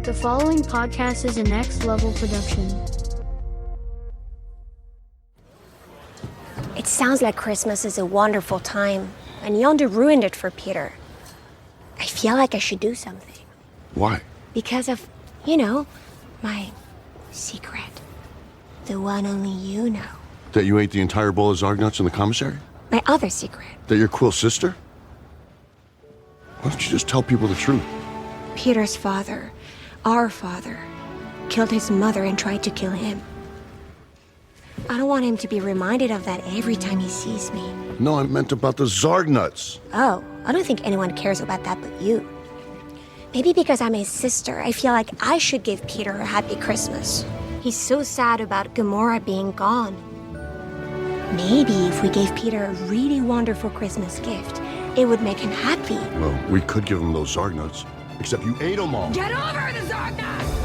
The following podcast is a next level production. It sounds like Christmas is a wonderful time, and Yonder ruined it for Peter. I feel like I should do something. Why? Because of, my secret. The one only you know. That you ate the entire bowl of Zargnuts in the commissary? My other secret. That you're Quill's sister? Why don't you just tell people the truth? Peter's father, our father, killed his mother and tried to kill him. I don't want him to be reminded of that every time he sees me. No, I meant about the Zargnuts. Oh, I don't think anyone cares about that but you. Maybe because I'm his sister, I feel like I should give Peter a happy Christmas. He's so sad about Gamora being gone. Maybe if we gave Peter a really wonderful Christmas gift, it would make him happy. Well, we could give him those Zargnuts, except you ate them all. Get over the Zargnuts!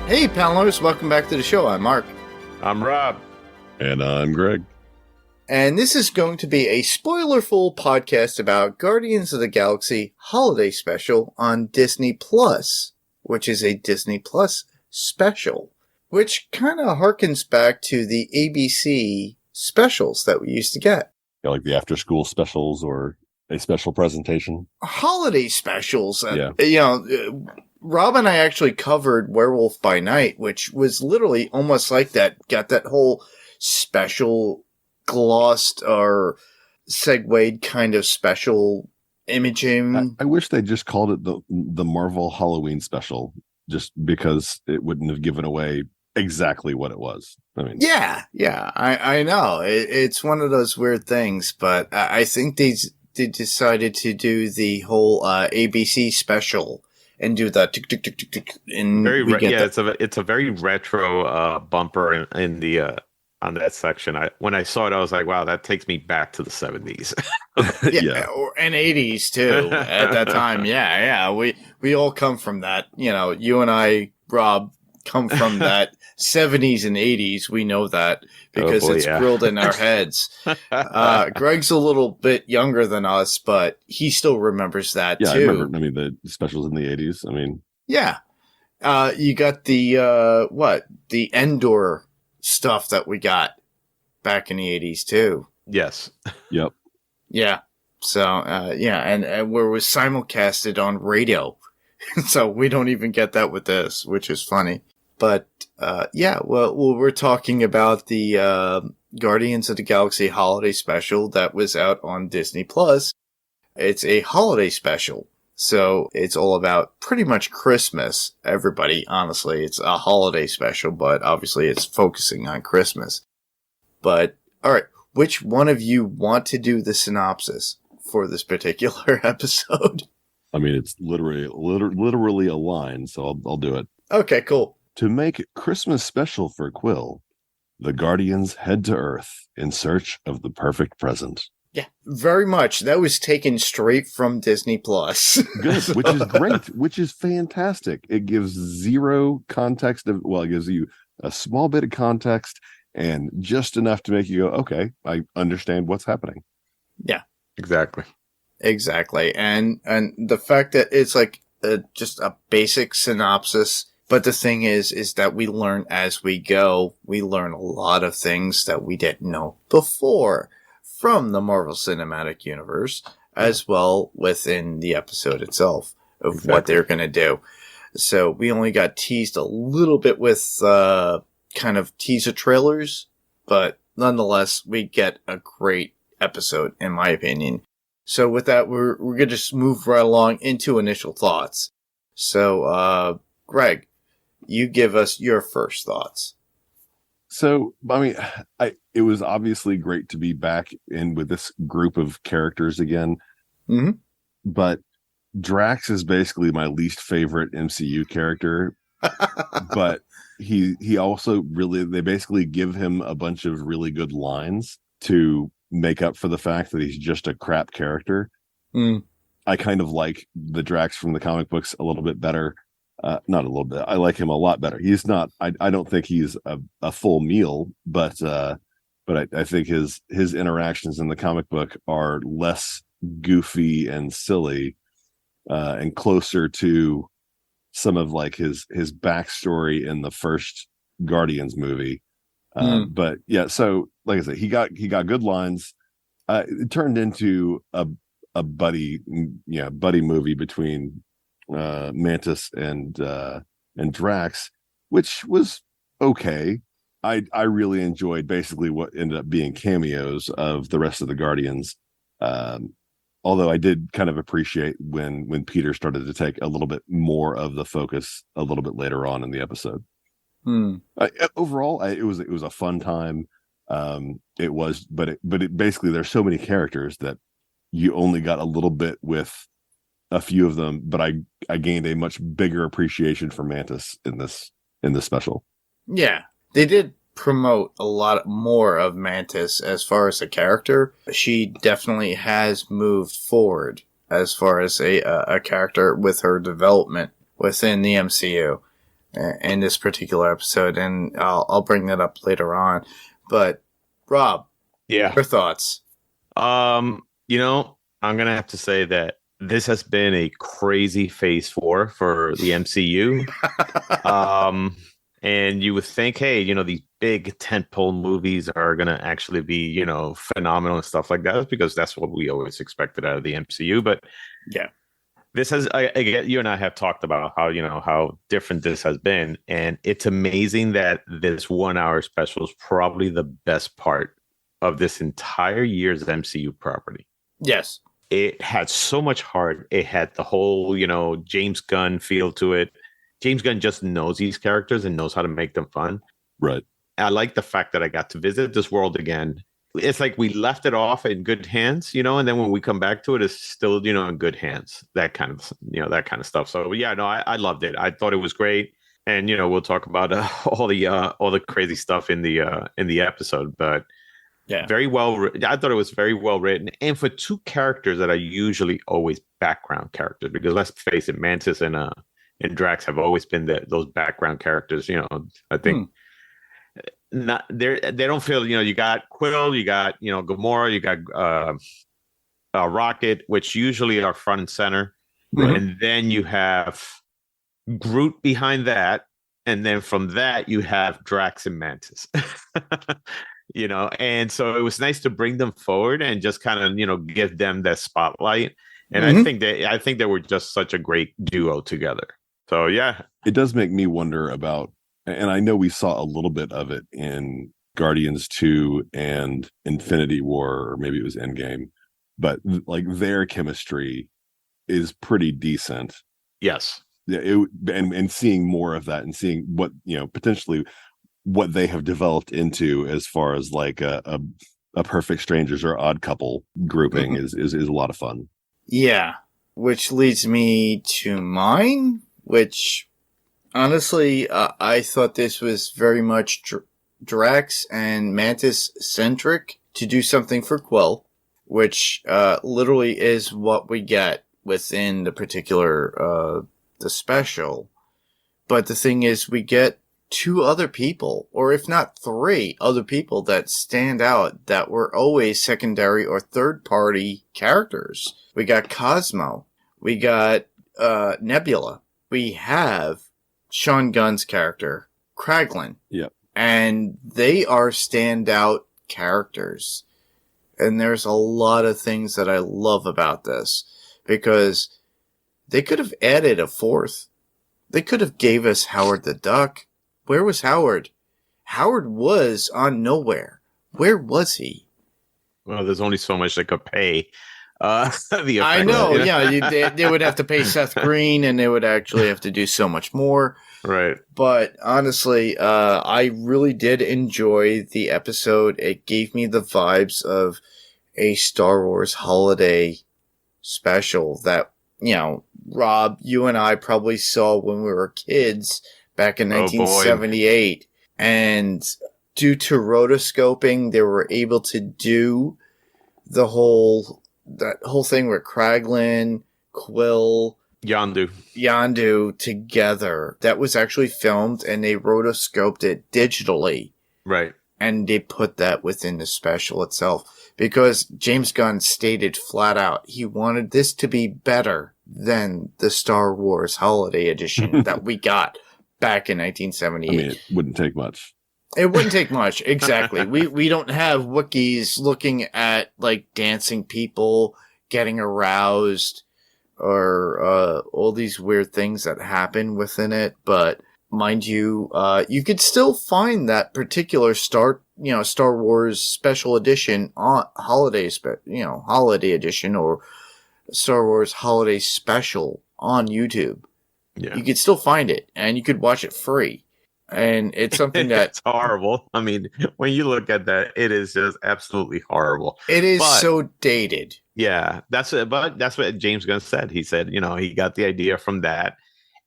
Hey, panelers, welcome back to the show. I'm Mark. I'm Rob. And I'm Greg. And this is going to be a spoiler-full podcast about Guardians of the Galaxy Holiday Special on Disney Plus, which is a Disney Plus special, which kind of harkens back to the ABC specials that we used to get. Yeah, like the after-school specials or a special presentation. Holiday specials. Yeah. Rob and I actually covered Werewolf by Night, which was literally almost like that. Got that whole special glossed or segued kind of special imaging. I wish they just called it the Marvel Halloween special, just because it wouldn't have given away exactly what it was. I mean, yeah, I know. It's one of those weird things, but I think they decided to do the whole ABC special and do the tick tick tick tick tick. It's a very retro bumper in the on that section. When I saw it, I was like, wow, that takes me back to the 70s. And 80s too. At that time, yeah. We all come from that. You and I, Rob, come from that 70s and 80s. We know that because it's drilled in our heads. Greg's a little bit younger than us, but he still remembers that too. I remember. I mean, the specials in the 80s. I mean, yeah. You got the Endor stuff that we got back in the 80s too. Yes. Yep. Yeah. So, and where it was simulcasted on radio. So we don't even get that with this, which is funny. But, we're talking about the Guardians of the Galaxy holiday special that was out on Disney Plus. It's a holiday special. So it's all about pretty much Christmas. Everybody, honestly, it's a holiday special, but obviously it's focusing on Christmas. But, all right, which one of you want to do the synopsis for this particular episode? I mean, it's literally a line, so I'll do it. Okay, cool. To make Christmas special for Quill, the Guardians head to Earth in search of the perfect present. Yeah, very much. That was taken straight from Disney Plus. Good, which is great, which is fantastic. It gives zero context it gives you a small bit of context and just enough to make you go, okay, I understand what's happening. Yeah, Exactly. And the fact that it's like just a basic synopsis, but the thing is that we learn as we go. We learn a lot of things that we didn't know before from the Marvel Cinematic Universe, as well within the episode itself of what they're going to do. So we only got teased a little bit with kind of teaser trailers, but nonetheless, we get a great episode, in my opinion. So with that, we're going to just move right along into initial thoughts. So, Greg, you give us your first thoughts. So, I mean, it was obviously great to be back in with this group of characters again. Mm-hmm. But Drax is basically my least favorite MCU character. But he also they basically give him a bunch of really good lines to make up for the fact that he's just a crap character. Mm. I kind of like the Drax from the comic books a little bit better. Not a little bit. I like him a lot better. He's not. I don't think he's a full meal, but I think his interactions in the comic book are less goofy and silly, and closer to some of like his backstory in the first Guardians movie. But yeah, so like I said, he got good lines. It turned into a buddy movie between Mantis and Drax, which was okay. I really enjoyed basically what ended up being cameos of the rest of the Guardians. Um, Although I did kind of appreciate when Peter started to take a little bit more of the focus a little bit later on in the episode. Overall, it was a fun time. It was, but it basically there's so many characters that you only got a little bit with a few of them, but I gained a much bigger appreciation for Mantis in this special. Yeah, they did promote a lot more of Mantis as far as a character. She definitely has moved forward as far as a character with her development within the MCU in this particular episode, and I'll bring that up later on. But Rob, Yeah, your thoughts? You know, I'm gonna have to say that this has been a crazy phase 4 for the MCU. And you would think, hey, you know, these big tentpole movies are going to actually be, you know, phenomenal and stuff like that, because that's what we always expected out of the MCU. But Yeah. this has, again, you and I have talked about how, you know, how different this has been. And it's amazing that this 1 hour special is probably the best part of this entire year's MCU property. Yes. It had so much heart. It had the whole, you know, James Gunn feel to it. James Gunn just knows these characters and knows how to make them fun. Right. I like the fact that I got to visit this world again. It's like we left it off in good hands, you know, and then when we come back to it, it's still, you know, in good hands. That kind of, you know, that kind of stuff. So yeah, no, I loved it. I thought it was great, and you know, we'll talk about all the crazy stuff in the episode, but Yeah. very well. I thought it was very well written, and for two characters that are usually always background characters, because let's face it, Mantis and Drax have always been those background characters. You know, I think not they don't feel, you know, you got Quill, you got, you know, Gamora, you got Rocket, which usually are front and center, and then you have Groot behind that, and then from that you have Drax and Mantis. You know, and so it was nice to bring them forward and just kind of, you know, give them that spotlight. And I think they were just such a great duo together. So yeah, it does make me wonder about, and I know we saw a little bit of it in Guardians 2 and Infinity War, or maybe it was Endgame, but like their chemistry is pretty decent. Yes. Yeah, and seeing more of that and seeing what, you know, potentially what they have developed into as far as like a perfect strangers or odd couple grouping is a lot of fun. Yeah. Which leads me to mine, which honestly, I thought this was very much Drax and Mantis centric to do something for Quill, which literally is what we get within the particular the special. But the thing is, we get two other people, or if not three other people that stand out that were always secondary or third party characters. We got Cosmo. We got Nebula. We have Sean Gunn's character, Kraglin. Yep. And they are standout characters. And there's a lot of things that I love about this, because they could have added a fourth. They could have gave us Howard the Duck. Where was Howard? Howard was on nowhere. Where was he? Well, there's only so much they could pay. The effect, I know, you yeah. They would have to pay Seth Green, and they would actually have to do so much more. Right. But honestly, I really did enjoy the episode. It gave me the vibes of a Star Wars holiday special that, you know, Rob, you and I probably saw when we were kids back in 1978. And due to rotoscoping, they were able to do that whole thing with Kraglin, Quill, Yondu together. That was actually filmed, and they rotoscoped it digitally. Right. And they put that within the special itself. Because James Gunn stated flat out, he wanted this to be better than the Star Wars Holiday Edition that we got back in 1978. I mean, it wouldn't take much. It wouldn't take much, exactly. We don't have Wookiees looking at, like, dancing people, getting aroused, or all these weird things that happen within it. But mind you, you could still find that particular Star Wars Special Edition on Holiday Edition or Star Wars Holiday Special on YouTube. Yeah. You could still find it, and you could watch it free. And it's something It's horrible. I mean, when you look at that, it is just absolutely horrible. It is so dated. Yeah, that's it. But that's what James Gunn said. He said, he got the idea from that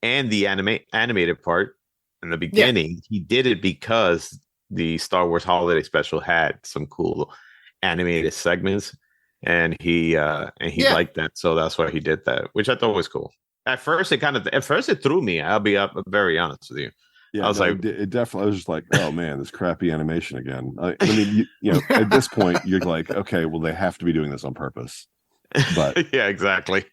and the animated part in the beginning. Yeah. He did it because the Star Wars Holiday Special had some cool animated segments, and he liked that, so that's why he did that, which I thought was cool. At first, it threw me. I'll be very honest with you. Yeah, I was it definitely. I was just like, oh man, this crappy animation again. I mean, at this point, you're like, okay, well, they have to be doing this on purpose. But yeah, exactly.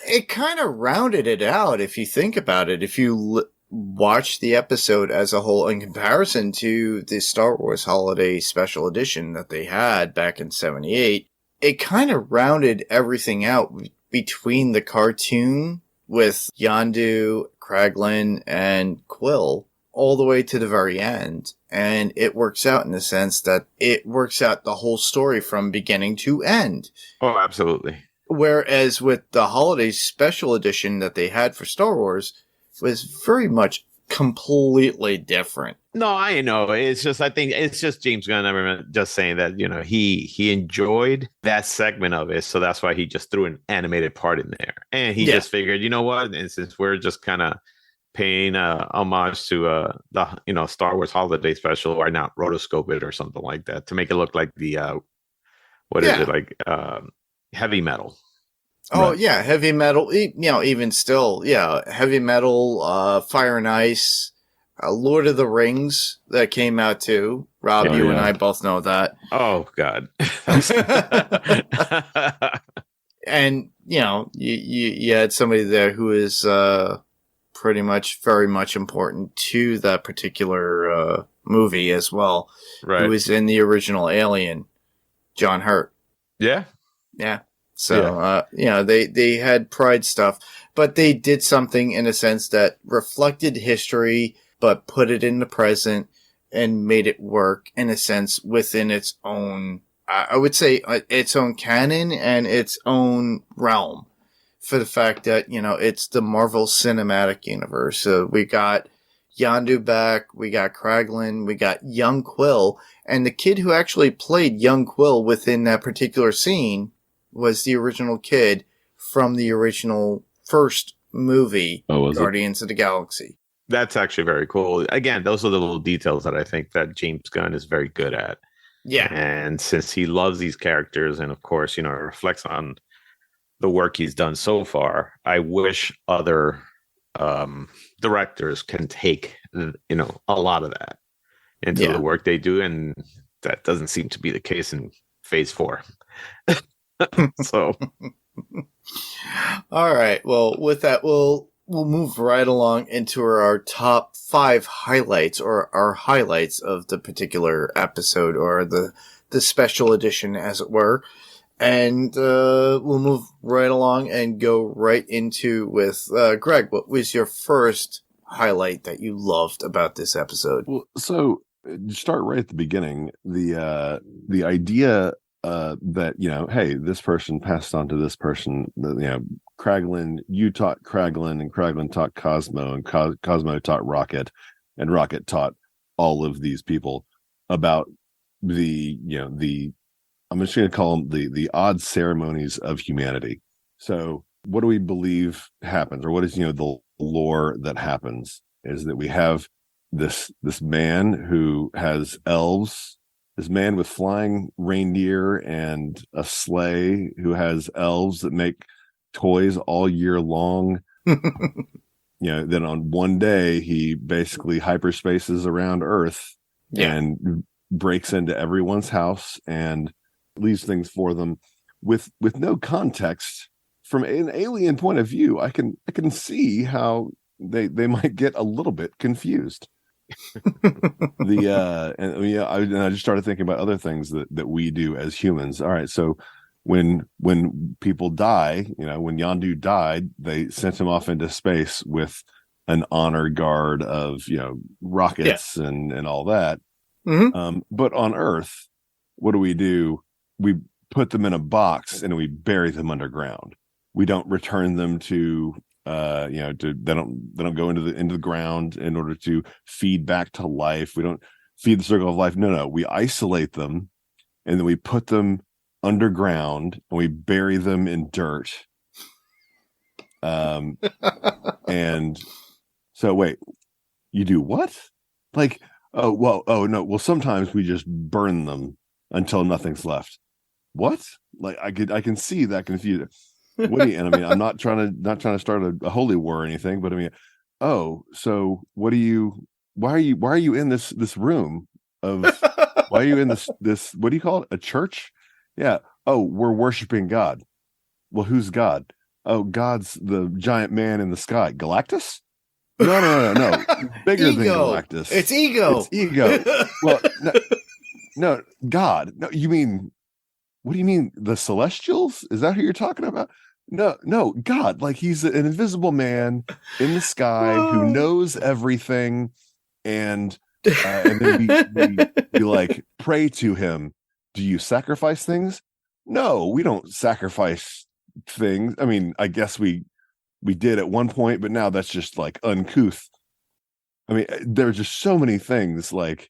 It kind of rounded it out if you think about it. If you watch the episode as a whole in comparison to the Star Wars Holiday Special Edition that they had back in '78, it kind of rounded everything out between the cartoon with Yondu, Kraglin, and Quill, all the way to the very end. And it works out in the sense that it works out the whole story from beginning to end. Oh, absolutely. Whereas with the Holiday Special Edition that they had for Star Wars was very much completely different. No, I know. It's just, I think it's just James Gunn. I remember just saying that, he enjoyed that segment of it. So that's why he just threw an animated part in there. And he just figured, you know what? And since we're just kind of paying homage to the Star Wars Holiday Special, why not rotoscope it or something like that to make it look like the heavy metal. Oh, right. Yeah, heavy metal, even still, heavy metal, Fire and Ice, Lord of the Rings that came out too. Rob, and I both know that. Oh, God. And, you had somebody there who is pretty much very much important to that particular movie as well. Right. Who was in the original Alien, John Hurt. Yeah. Yeah. So, they had pride stuff, but they did something in a sense that reflected history, but put it in the present and made it work in a sense within its own, I would say, its own canon and its own realm, for the fact that, it's the Marvel Cinematic Universe. So we got Yondu back, we got Kraglin, we got young Quill, and the kid who actually played young Quill within that particular scene was the original kid from the original first movie, Guardians of the Galaxy. That's actually very cool. Again, those are the little details that I think that James Gunn is very good at. Yeah. And since he loves these characters and, of course, it reflects on the work he's done so far, I wish other directors can take, a lot of that into the work they do. And that doesn't seem to be the case in Phase 4. So, all right. Well, with that, we'll move right along into our top 5 highlights, or our highlights of the particular episode, or the special edition, as it were. And we'll move right along and go right into with Greg. What was your first highlight that you loved about this episode? Well, so start right at the beginning. The idea that, hey, this person passed on to this person, Kraglin, you taught Kraglin, and Kraglin taught Cosmo, and Cosmo taught Rocket, and Rocket taught all of these people about the I'm just going to call them the odd ceremonies of humanity. So what do we believe happens, or what is, the lore that happens, is that we have this man who has elves, this man with flying reindeer and a sleigh who has elves that make toys all year long Then on one day he basically hyperspaces around Earth and breaks into everyone's house and leaves things for them with no context. From an alien point of view, I can see how they might get a little bit confused. I just started thinking about other things that we do as humans. All right, so when people die, when Yondu died, they sent him off into space with an honor guard of rockets and all that. Mm-hmm. But on Earth, what do? We put them in a box and we bury them underground. We don't return them to they don't go into the ground in order to feed back to life. We don't feed the circle of life. No, we isolate them and then we put them underground and we bury them in dirt. And so wait, you do what? Like, no. Well, sometimes we just burn them until nothing's left. What? Like I can see that confusion. What do you? And I mean, I'm not trying to start a holy war or anything, but I mean, so what do you? Why are you in this room of? Why are you in this? What do you call it? A church? Yeah. Oh, we're worshiping God. Well, who's God? Oh, God's the giant man in the sky. Galactus? No. Bigger than Galactus. It's ego. It's ego. Well, no, God. No, you mean, what do you mean? The Celestials? Is that who you're talking about? No, God. Like he's an invisible man in the sky who knows everything, and then we like pray to him. Do you sacrifice things? No, we don't sacrifice things. I mean, I guess we did at one point, but now that's just like uncouth. I mean, there are just so many things like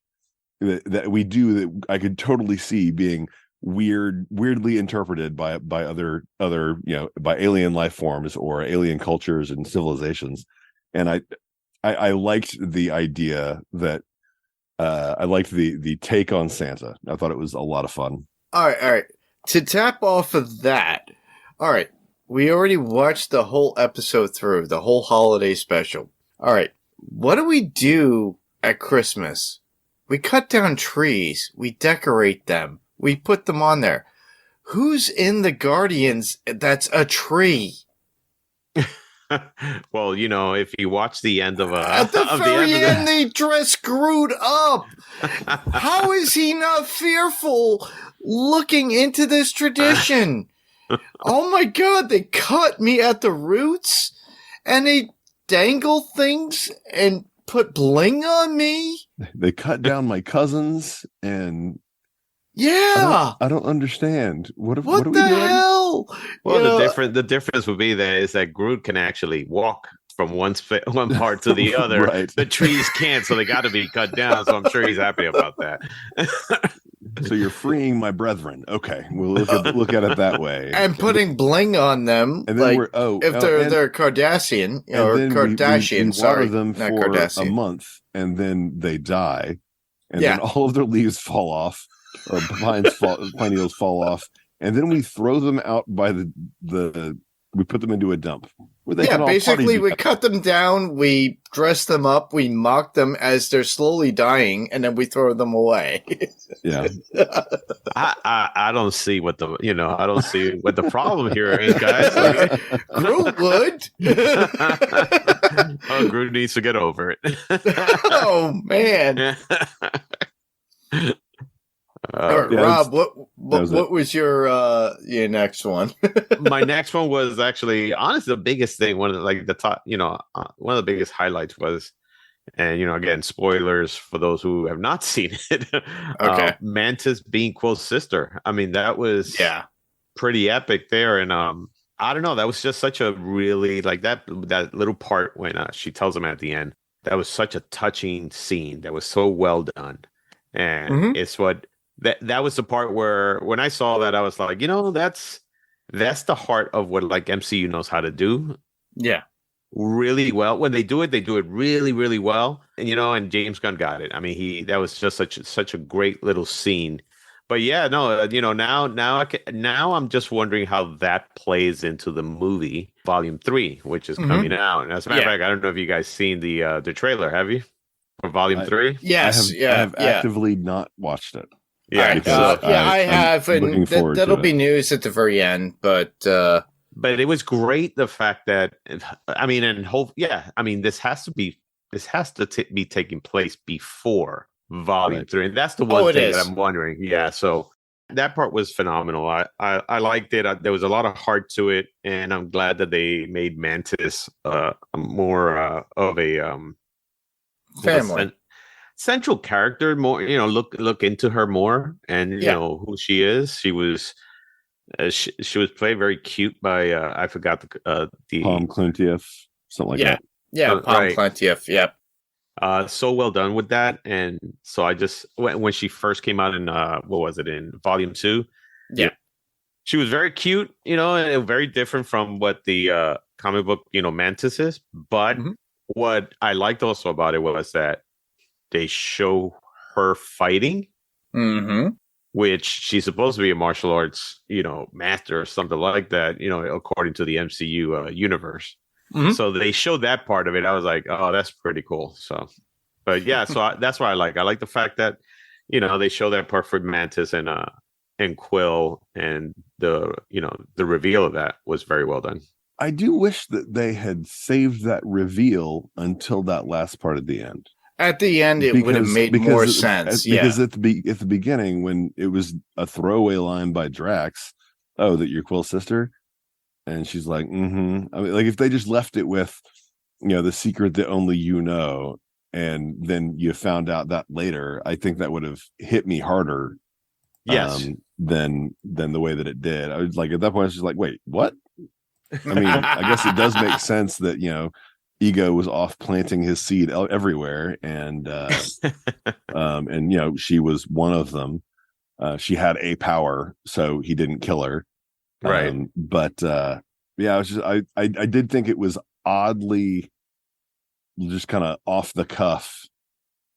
that we do that I could totally see being weirdly interpreted by other by alien life forms or alien cultures and civilizations. And I liked the idea that I liked the take on Santa. I thought it was a lot of fun. All right. To tap off of that, all right, we already watched the whole episode through, the whole holiday special. All right, what do we do at Christmas? We cut down trees, we decorate them, we put them on there. Who's in the Guardians that's a tree? Well, if you watch the end of at the very end, they dress screwed up. How is he not fearful looking into this tradition? Oh my God, they cut me at the roots and they dangle things and put bling on me. They cut down my cousins and yeah. I don't understand. What are we the doing? hell? Well, the difference would be that Groot can actually walk from one part to the other. Right. The trees can't, so they got to be cut down. So I'm sure he's happy about that. So you're freeing my brethren. Okay, we'll look at it that way. And putting bling on them, and then like if they're Kardashian or Kardashian, we sorry, water them for Kardashian. a month, and then they die, and then all of their leaves fall off, or pine needles fall off, and then we throw them out by we put them into a dump. Where they can all basically we cut them down, we dress them up, we mock them as they're slowly dying, and then we throw them away. Yeah. I don't see what the problem here is, guys. Like, Groot would. Oh, Groot needs to get over it. Oh man. Rob, what was your next one? My next one was actually, honestly, the biggest thing. One of one of the biggest highlights was, and again, spoilers for those who have not seen it. Okay, Mantis being Quill's sister. I mean, that was pretty epic there, and I don't know, that was just such a really like that little part when she tells him at the end. That was such a touching scene. That was so well done, and it's what. That was the part where when I saw that, I was like, that's the heart of what like MCU knows how to do. Yeah. Really well. When they do it really, really well. And and James Gunn got it. I mean, that was just such a great little scene. But now I'm just wondering how that plays into the movie. Volume 3, which is coming out. And as a matter of fact, I don't know if you guys seen the trailer. Have you for Volume 3? Yes. I have actively not watched it. Yeah. All right. So, I have, I'm looking and forward that'll to be it. news at the very end. But but it was great the fact that I mean, and hope I mean, this has to be be taking place before Volume 3, and that's the one thing that I'm wondering. Yeah, so that part was phenomenal. I liked it. There was a lot of heart to it, and I'm glad that they made Mantis more of a family central character. More, look into her more, and you know who she is. She was. She was played very cute by I forgot the Palm Clintief, something like that. Yeah, Palm Clintief. Yep. So well done with that, and so I just when she first came out in what was it, in Volume 2? Yeah, she was very cute, and very different from what the comic book Mantis is. But what I liked also about it was that they show her fighting. Mm-hmm. Which she's supposed to be a martial arts, master or something like that, according to the MCU universe. Mm-hmm. So they showed that part of it. I was like, oh, that's pretty cool. So, but yeah, so that's what I like. I like the fact that, they show that part for Mantis and Quill, and the reveal of that was very well done. I do wish that they had saved that reveal until that last part at the end. At the end, it would have made more sense. Because at the beginning, when it was a throwaway line by Drax, "Oh, that your Quill's sister," and she's like, "Mm-hmm." I mean, like if they just left it with, the secret that only you know, and then you found out that later, I think that would have hit me harder. Yes. Than the way that it did. I was like, at that point, I was just like, "Wait, what?" I mean, I guess it does make sense that Ego was off planting his seed everywhere, and she was one of them. She had a power, so he didn't kill her, right? But I was just I did think it was oddly just kind of off the cuff,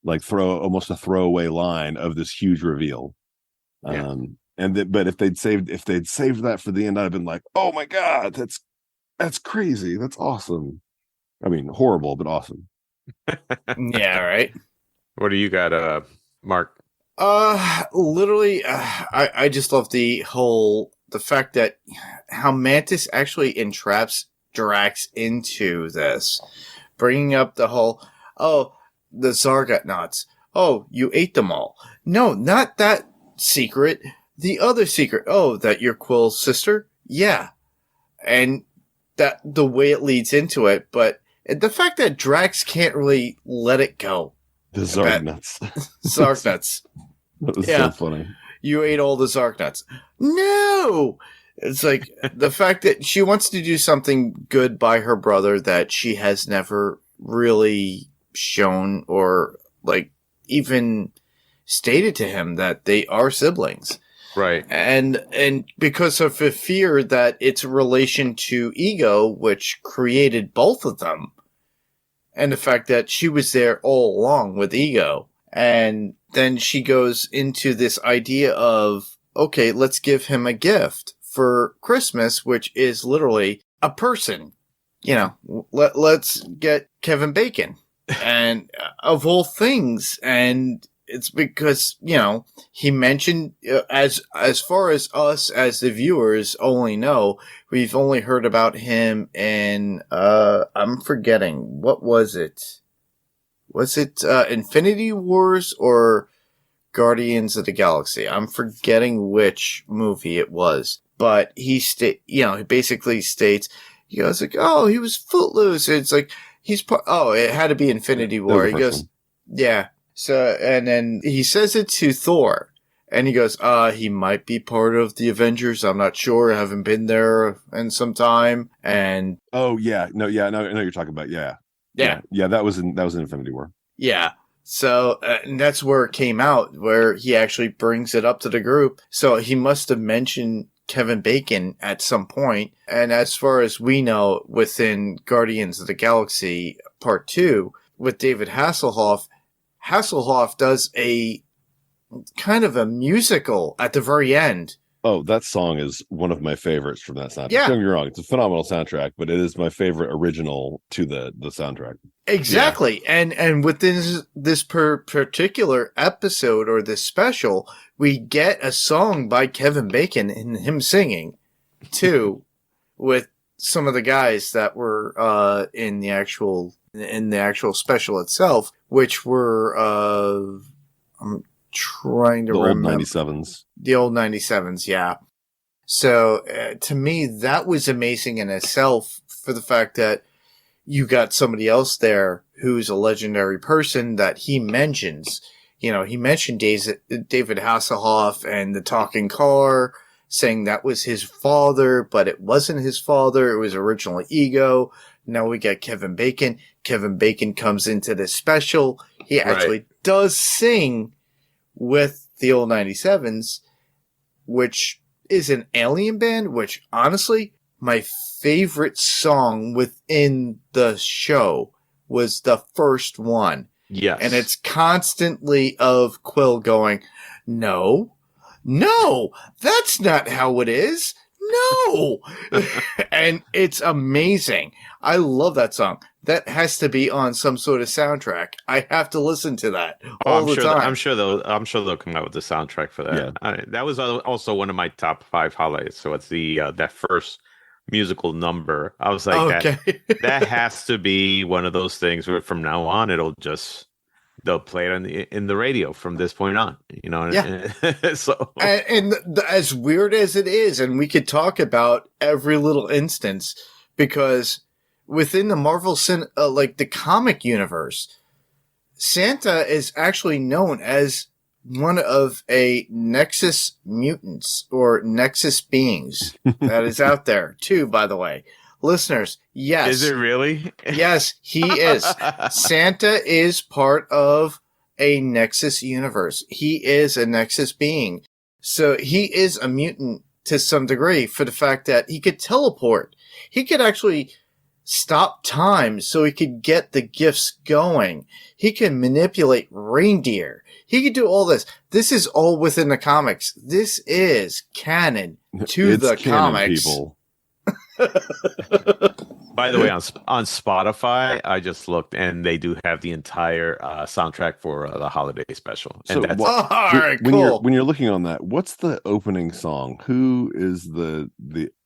like almost a throwaway line of this huge reveal. But if they'd saved that for the end, I'd have been like, oh my god, that's crazy, that's awesome. I mean, horrible, but awesome. Yeah, right. What do you got, Mark? Literally, I just love the fact that how Mantis actually entraps Drax into this, bringing up the whole, the Zargot nuts. Oh, you ate them all. No, not that secret. The other secret. Oh, that you're Quill's sister? Yeah. And that the way it leads into it, but the fact that Drax can't really let it go. The Zarg nuts. Zarg nuts. That was so funny. You ate all the Zarg nuts. No! It's like the fact that she wants to do something good by her brother that she has never really shown or even stated to him that they are siblings. Right. And because of the fear that it's a relation to Ego, which created both of them, and the fact that she was there all along with Ego. And then she goes into this idea of, okay, let's give him a gift for Christmas, which is literally a person. Let's get Kevin Bacon. And of all things, and it's because, he mentioned, as far as us as the viewers only know, we've only heard about him in, I'm forgetting, what was it? Was it Infinity Wars or Guardians of the Galaxy? I'm forgetting which movie it was. But he basically states, he goes like, oh, he was footloose. It's like, it had to be Infinity War. He goes, yeah. So, and then he says it to Thor, and he goes, he might be part of the Avengers. I'm not sure. I haven't been there in some time. And I know you're talking about. Yeah. That was in Infinity War. Yeah. So, and that's where it came out, where he actually brings it up to the group. So he must have mentioned Kevin Bacon at some point. And as far as we know, within Guardians of the Galaxy Part 2, with David Hasselhoff does a kind of a musical at the very end Oh, that song is one of my favorites from that soundtrack. Yeah. Don't get me wrong, it's a phenomenal soundtrack, but it is my favorite original to the soundtrack. Exactly. And within this particular episode or this special, we get a song by Kevin Bacon and him singing too, with some of the guys that were in the actual special itself, which were I'm trying to remember. Old 97s. The old 97s, yeah. So to me, that was amazing in itself for the fact that you got somebody else there who's a legendary person that he mentions. You know, he mentioned David Hasselhoff and the talking car, saying that was his father, but it wasn't his father. It was originally Ego. Now we got Kevin Bacon. Kevin Bacon comes into this special. He actually does sing with the old 97s, which is an alien band, which honestly, my favorite song within the show was the first one. Yes. And it's constantly of Quill going, no, that's not how it is. No. And it's amazing. I love that song. That has to be on some sort of soundtrack. I have to listen to that all the time. I'm sure they'll come out with the soundtrack for that. Yeah. That was also one of my top 5 highlights. So it's the that first musical number. I was like, that has to be one of those things where from now on they'll play it in the radio from this point on. You know, so and as weird as it is, and we could talk about every little instance because within the Marvel like the comic universe, Santa is actually known as one of a Nexus mutants or Nexus beings that is out there too, by the way. Listeners, yes. Is it really? Yes, he is. Santa is part of a Nexus universe. He is a Nexus being. So he is a mutant to some degree for the fact that he could teleport. He could actually stop time so he could get the gifts going. He can manipulate reindeer. He could do all this. This is all within the comics. This is canon to the comics. People. By the way, on Spotify, I just looked, and they do have the entire soundtrack for the holiday special. And So all right, cool. When you're looking on that, what's the opening song? Who is the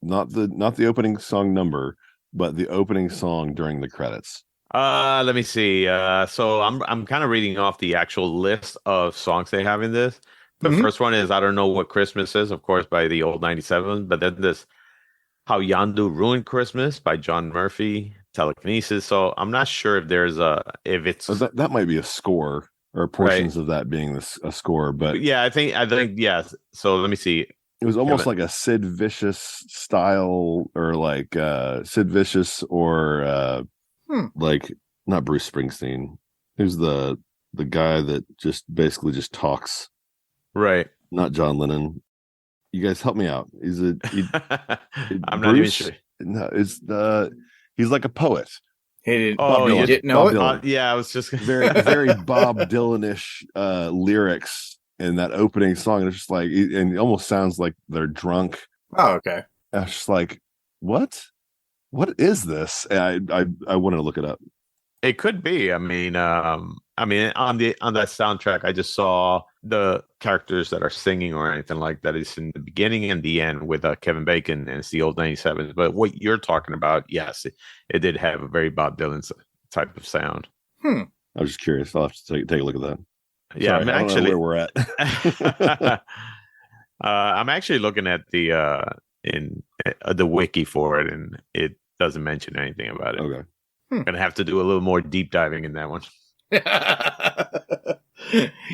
not the opening song number, but the opening song during the credits? Let me see. So I'm kind of reading off the actual list of songs they have in this. The first one is I Don't Know What Christmas Is, of course, by the old 97, but then this How Yondu Ruined Christmas by John Murphy, Telekinesis. So I'm not sure if there's that might be a score or portions of that being a score, but yeah, I think yeah. So let me see. It was almost like a Sid Vicious style, or like Sid Vicious, or like not Bruce Springsteen. Who's the guy that just basically just talks? Right. Not John Lennon. You guys help me out. I'm not even sure. No, he's like a poet. He didn't. Oh, you didn't know it? Yeah, I was just very Bob Dylan-ish lyrics in that opening song. And it's just like, and it almost sounds like they're drunk. Oh, okay. I was just like, what is this? And I wanted to look it up. It could be. I mean, on that soundtrack, I just saw the characters that are singing or anything like that. It's in the beginning and the end with Kevin Bacon, and it's the old 97s. But what you're talking about, yes, it did have a very Bob Dylan type of sound. I was just curious. I'll have to take a look at that. Yeah, Sorry, I don't know where we're at. I'm actually looking at the wiki for it, and it doesn't mention anything about it. Okay. I'm gonna have to do a little more deep diving in that one.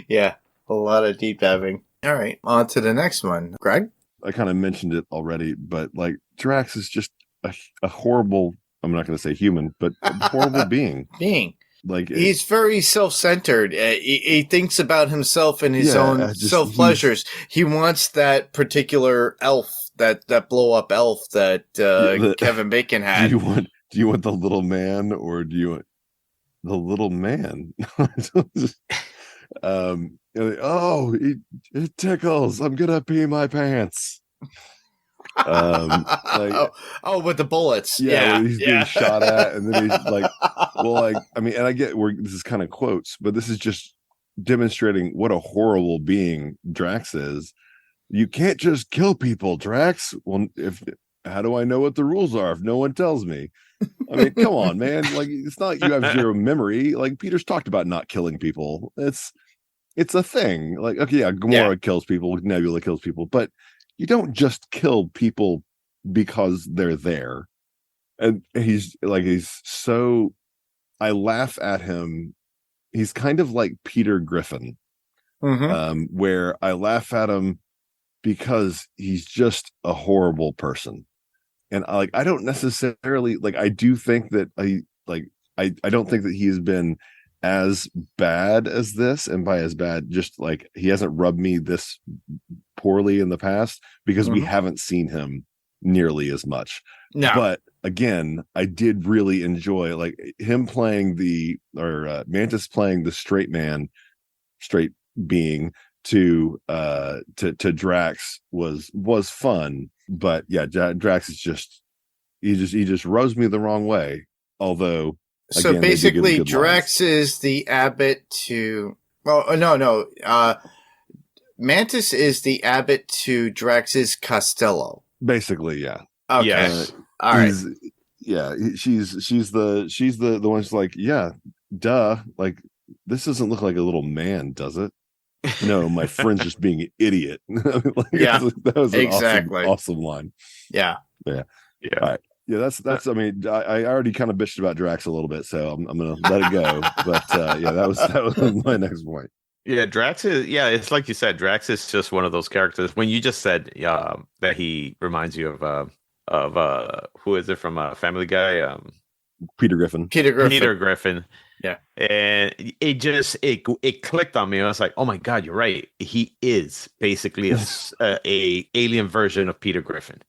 Yeah, a lot of deep diving. All right, on to the next one. Greg? I kind of mentioned it already, but like Drax is just a horrible, I'm not going to say human, but a horrible being. Like he's very self-centered. He thinks about himself and his own self-pleasures. He wants that particular elf, that blow up elf that Kevin Bacon had. Do you want the little man, or do you want the little man? It tickles. I'm gonna pee my pants. With the bullets. Yeah, when he's being shot at, and then he's like, and I get where this is kind of quotes, but this is just demonstrating what a horrible being Drax is. You can't just kill people, Drax. Well, how do I know what the rules are if no one tells me? I mean, come on, man. Like, it's not like you have zero memory. Like, Peter's talked about not killing people. It's a thing. Like, okay, yeah, Gamora kills people, Nebula kills people, but you don't just kill people because they're there. And he's so, I laugh at him. He's kind of like Peter Griffin, where I laugh at him because he's just a horrible person. And I don't necessarily I do think that I don't think that he's been as bad as this, and by as bad, just like he hasn't rubbed me this poorly in the past because we haven't seen him nearly as much. No. But again, I did really enjoy him playing Mantis playing the straight being to Drax was fun. But yeah, Drax is he just rubs me the wrong way. Although, so basically, Drax is the Abbott to. Oh no. Mantis is the Abbott to Drax's Costello. Basically, yeah. Okay. Yes. All right. Yeah, she's the one who's like, yeah, duh. Like, this doesn't look like a little man, does it? No, my friend's just being an idiot. That was an awesome line. Yeah. All right. Yeah, that's. I mean, I already kind of bitched about Drax a little bit, so I'm gonna let it go. But that was my next point. Yeah, Drax is. Yeah, it's like you said. Drax is just one of those characters. When you just said that he reminds you of who is it from Family Guy? Peter Griffin. Yeah, and it clicked on me. I was like, oh my god, you're right. He is basically a alien version of Peter Griffin.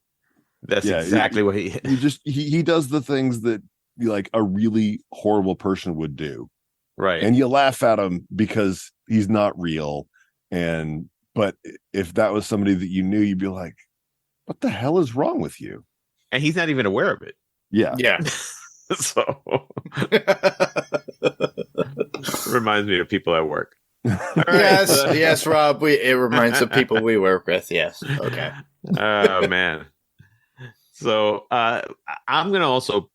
That's exactly what he is. He does the things that a really horrible person would do. Right. And you laugh at him because he's not real. But if that was somebody that you knew, you'd be like, what the hell is wrong with you? And he's not even aware of it. Yeah. Yeah. So reminds me of people at work. Yes, Rob. It reminds the people we work with. Yes. Okay. Oh man. So I'm gonna also,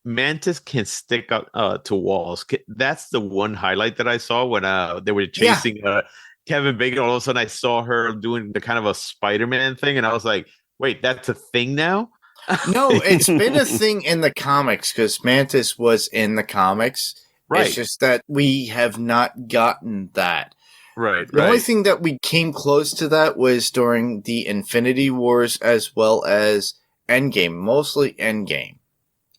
Mantis can stick up to walls. That's the one highlight that I saw when they were chasing Kevin Bacon. All of a sudden, I saw her doing the kind of a Spider-Man thing, and I was like, "Wait, that's a thing now?" No, it's been a thing in the comics because Mantis was in the comics. Right. It's just that we have not gotten that. Right. The only thing that we came close to that was during the Infinity Wars as well as Endgame, mostly Endgame,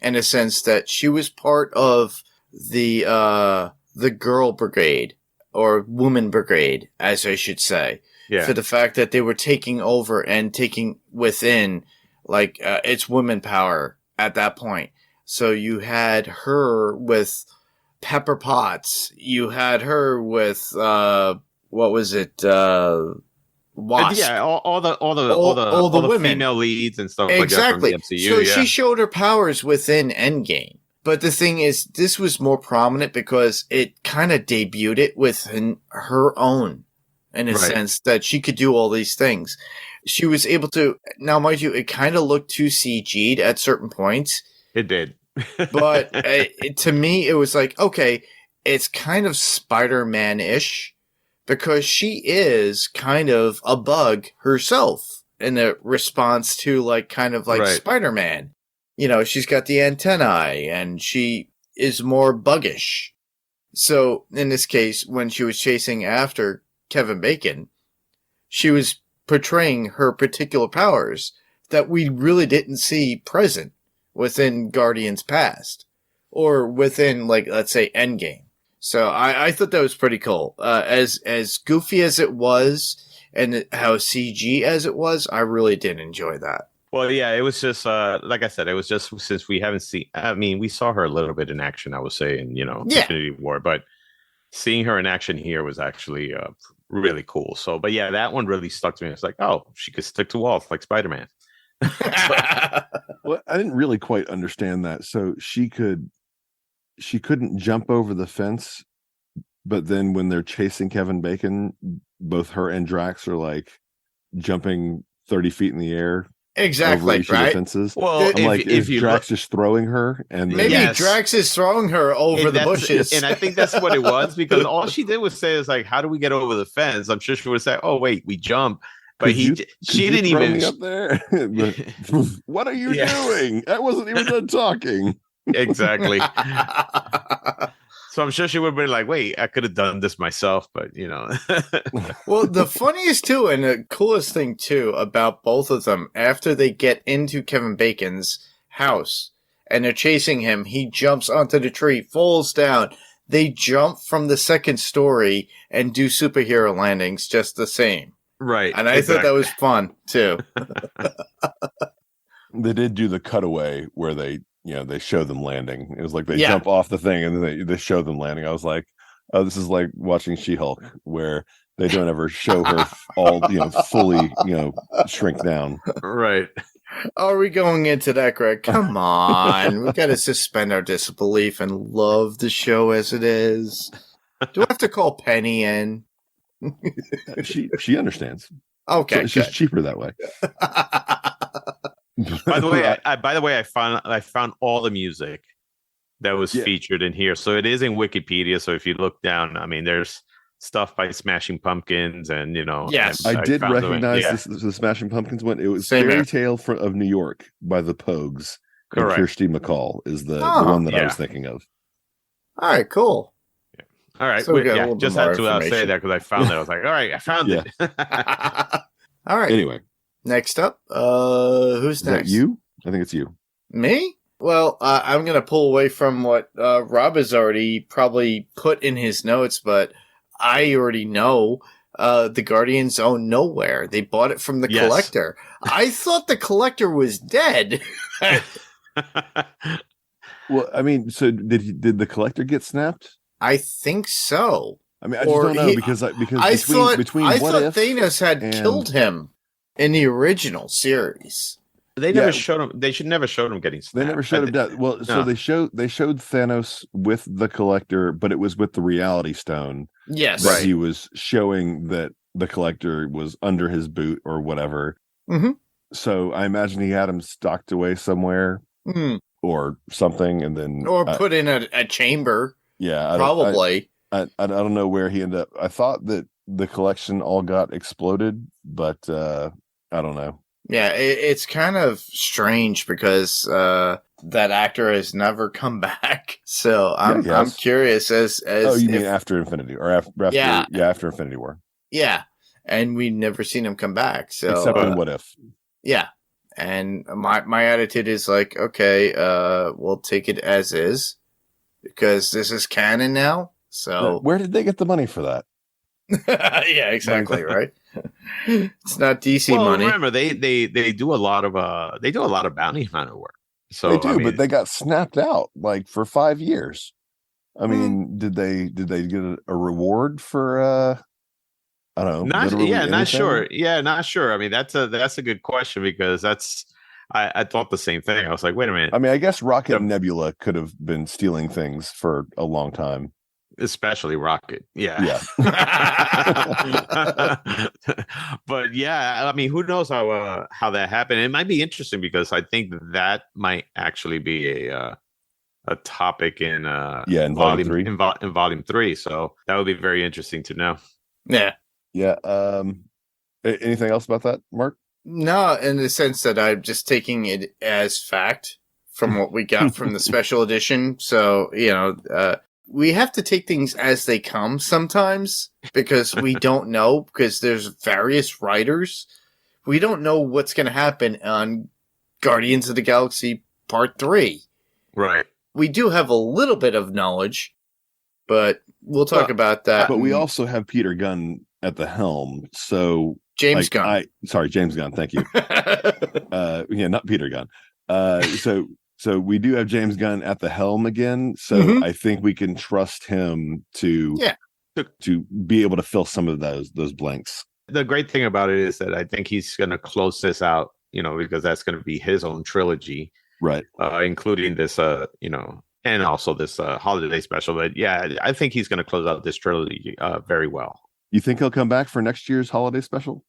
in a sense that she was part of the Girl Brigade or Woman Brigade, as I should say, for the fact that they were taking over and taking within its women power at that point. So you had her with Pepper Potts. You had her with what was it? Wasp. Yeah, all the women, female leads and stuff exactly. Like that from the MCU. So she showed her powers within Endgame. But the thing is, this was more prominent because it kind of debuted it within her own, in a sense that she could do all these things. She was able to. Now, mind you, it kind of looked too CG'd at certain points. It did. But to me, it was like, okay, it's kind of Spider-Man-ish because she is kind of a bug herself in a response to Spider-Man. She's got the antennae and she is more buggish. So in this case, when she was chasing after Kevin Bacon, she was portraying her particular powers that we really didn't see present within Guardians Past or within, let's say, Endgame. So I thought that was pretty cool. As goofy as it was and how CG as it was, I really did enjoy that. Well, yeah, it was just, like I said, it was just since we haven't seen, we saw her a little bit in action, I would say, in, Infinity War, but seeing her in action here was actually really cool. So, but yeah, that one really stuck to me. It's like, oh, she could stick to walls like Spider-Man. Well, I didn't really quite understand that. So she couldn't jump over the fence, but then when they're chasing Kevin Bacon, both her and Drax are like jumping 30 feet in the air. Exactly, over each of the right? fences. Well, I'm like, is you Drax just throwing her? And then, Maybe Yes. Drax is throwing her over the bushes. And I think that's what it was, because all she did was say is like, "How do we get over the fence?" I'm sure she would say, "Oh, wait, we jump." But Could you she didn't throw even me up there. What are you Yeah. doing? I wasn't even done talking. exactly. So I'm sure she would have been like, "Wait, I could have done this myself," but you know. Well, the funniest too, and the coolest thing too about both of them, after they get into Kevin Bacon's house and they're chasing him, he jumps onto the tree, falls down. They jump from the second story and do superhero landings just the same. Right. And I thought that was fun too. They did do the cutaway where they show them landing. It was like they jump off the thing and then they show them landing. I was like, oh, this is like watching She-Hulk, where they don't ever show her all, fully, shrink down. Right. Are we going into that, Greg? Come on. We got to suspend our disbelief and love the show as it is. Do I have to call Penny in? She understands. Okay, so it's just cheaper that way. By the way, I found all the music that was featured in here. So it is in Wikipedia. So if you look down, I mean, there's stuff by Smashing Pumpkins, and Yes, I did recognize the Smashing Pumpkins one. It was Fairy Tale of New York by the Pogues. Correct. And Kirsty MacColl is the one that I was thinking of. All right, cool. All right, so just had to say that because I found it. I was like, all right, I found it. All right. Anyway, next up, who's is next? that you? I think it's you. Me? Well, I'm going to pull away from what Rob has already probably put in his notes, but I already know the Guardians own Nowhere. They bought it from the Collector. I thought the Collector was dead. Well, I mean, so did the Collector get snapped? I think so. I mean, I just don't know because I thought Thanos had killed him in the original series. They never showed him. They should never showed him getting snapped. They never showed him death. Well, so they showed Thanos with the Collector, but it was with the Reality Stone. Yes, that he was showing that the Collector was under his boot or whatever. Mm-hmm. So I imagine he had him stocked away somewhere or something, and then put in a chamber. Yeah, probably. I don't know where he ended up. I thought that the collection all got exploded, but I don't know. Yeah, it's kind of strange because that actor has never come back. So I'm curious as you mean after Infinity or after Infinity War? Yeah, and we've never seen him come back. So except in What If? Yeah, and my attitude is like, okay, we'll take it as is because this is canon now. So where did they get the money for that? Yeah, exactly. Right. It's not DC money. Remember, they do a lot of bounty hunter work. So they do, but they got snapped out like for 5 years. I mean, did they get a reward for? I don't know. Not sure. Yeah, not sure. I mean, that's a good question because I thought the same thing. I was like, wait a minute. I mean, I guess Rocket and Nebula could have been stealing things for a long time. Especially Rocket. Yeah. But yeah, I mean, who knows how that happened? It might be interesting because I think that might actually be a topic in volume 3. So that would be very interesting to know. Yeah. Yeah. Anything else about that, Mark? No, in the sense that I'm just taking it as fact from what we got from the special edition. So, we have to take things as they come sometimes because we don't know, because there's various writers. We don't know what's going to happen on Guardians of the Galaxy Part 3. Right. We do have a little bit of knowledge, but we'll talk about that. But we also have Peter Gunn at the helm. So James Gunn. James Gunn. Thank you. Not Peter Gunn. So we do have James Gunn at the helm again. So I think we can trust him to to be able to fill some of those blanks. The great thing about it is that I think he's going to close this out, because that's going to be his own trilogy, Right. Including this, and also this holiday special. But yeah, I think he's going to close out this trilogy very well. You think he'll come back for next year's holiday special?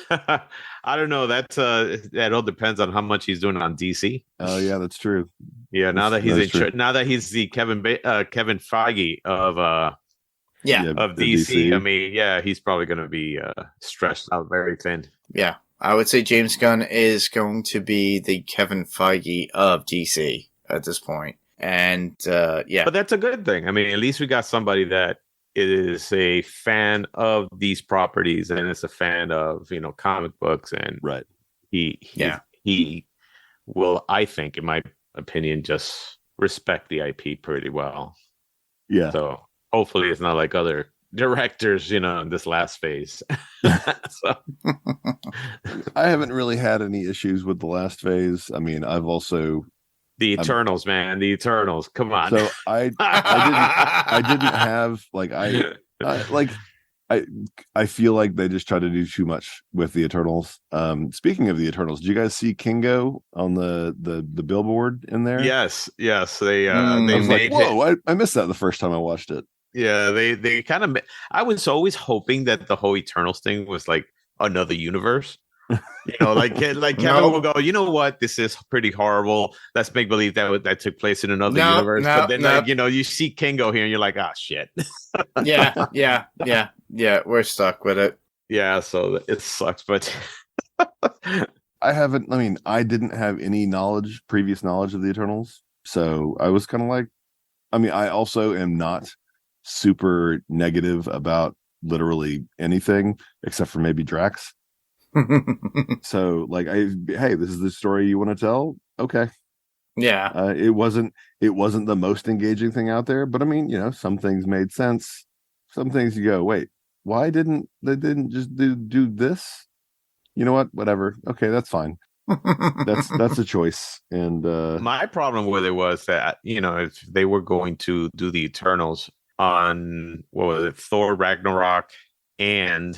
I don't know. That all depends on how much he's doing on DC. Oh yeah, that's true. Yeah, now that he's the Kevin Feige of of DC. I mean, yeah, he's probably going to be stretched out very thin. Yeah, I would say James Gunn is going to be the Kevin Feige of DC at this point. And yeah, but that's a good thing. I mean, at least we got somebody that is a fan of these properties and is a fan of comic books, and right. He will, I think, in my opinion, just respect the IP pretty well. Yeah. So hopefully it's not like other directors, in this last phase. So. I haven't really had any issues with the last phase. I mean, I've also the Eternals, man, the Eternals. Come on. So I didn't have I feel like they just try to do too much with the Eternals. Speaking of the Eternals, did you guys see Kingo on the billboard in there? Yes. They made whoa, I missed that the first time I watched it. Yeah, they kind of. I was always hoping that the whole Eternals thing was like another universe. Like Kevin will go, you know what? This is pretty horrible. Let's make believe that took place in another universe. But then, you see Kingo here, and you're like, ah, shit. yeah. We're stuck with it. Yeah, so it sucks, but I didn't have any previous knowledge of the Eternals, so I was kind of like, I also am not super negative about literally anything except for maybe Drax. So hey, this is the story you want to tell. Okay. Yeah. It wasn't the most engaging thing out there, but some things made sense. Some things you go, wait, why didn't they just do this? You know what? Whatever. Okay, that's fine. That's a choice. And my problem with it was that, if they were going to do the Eternals on what was it, Thor Ragnarok and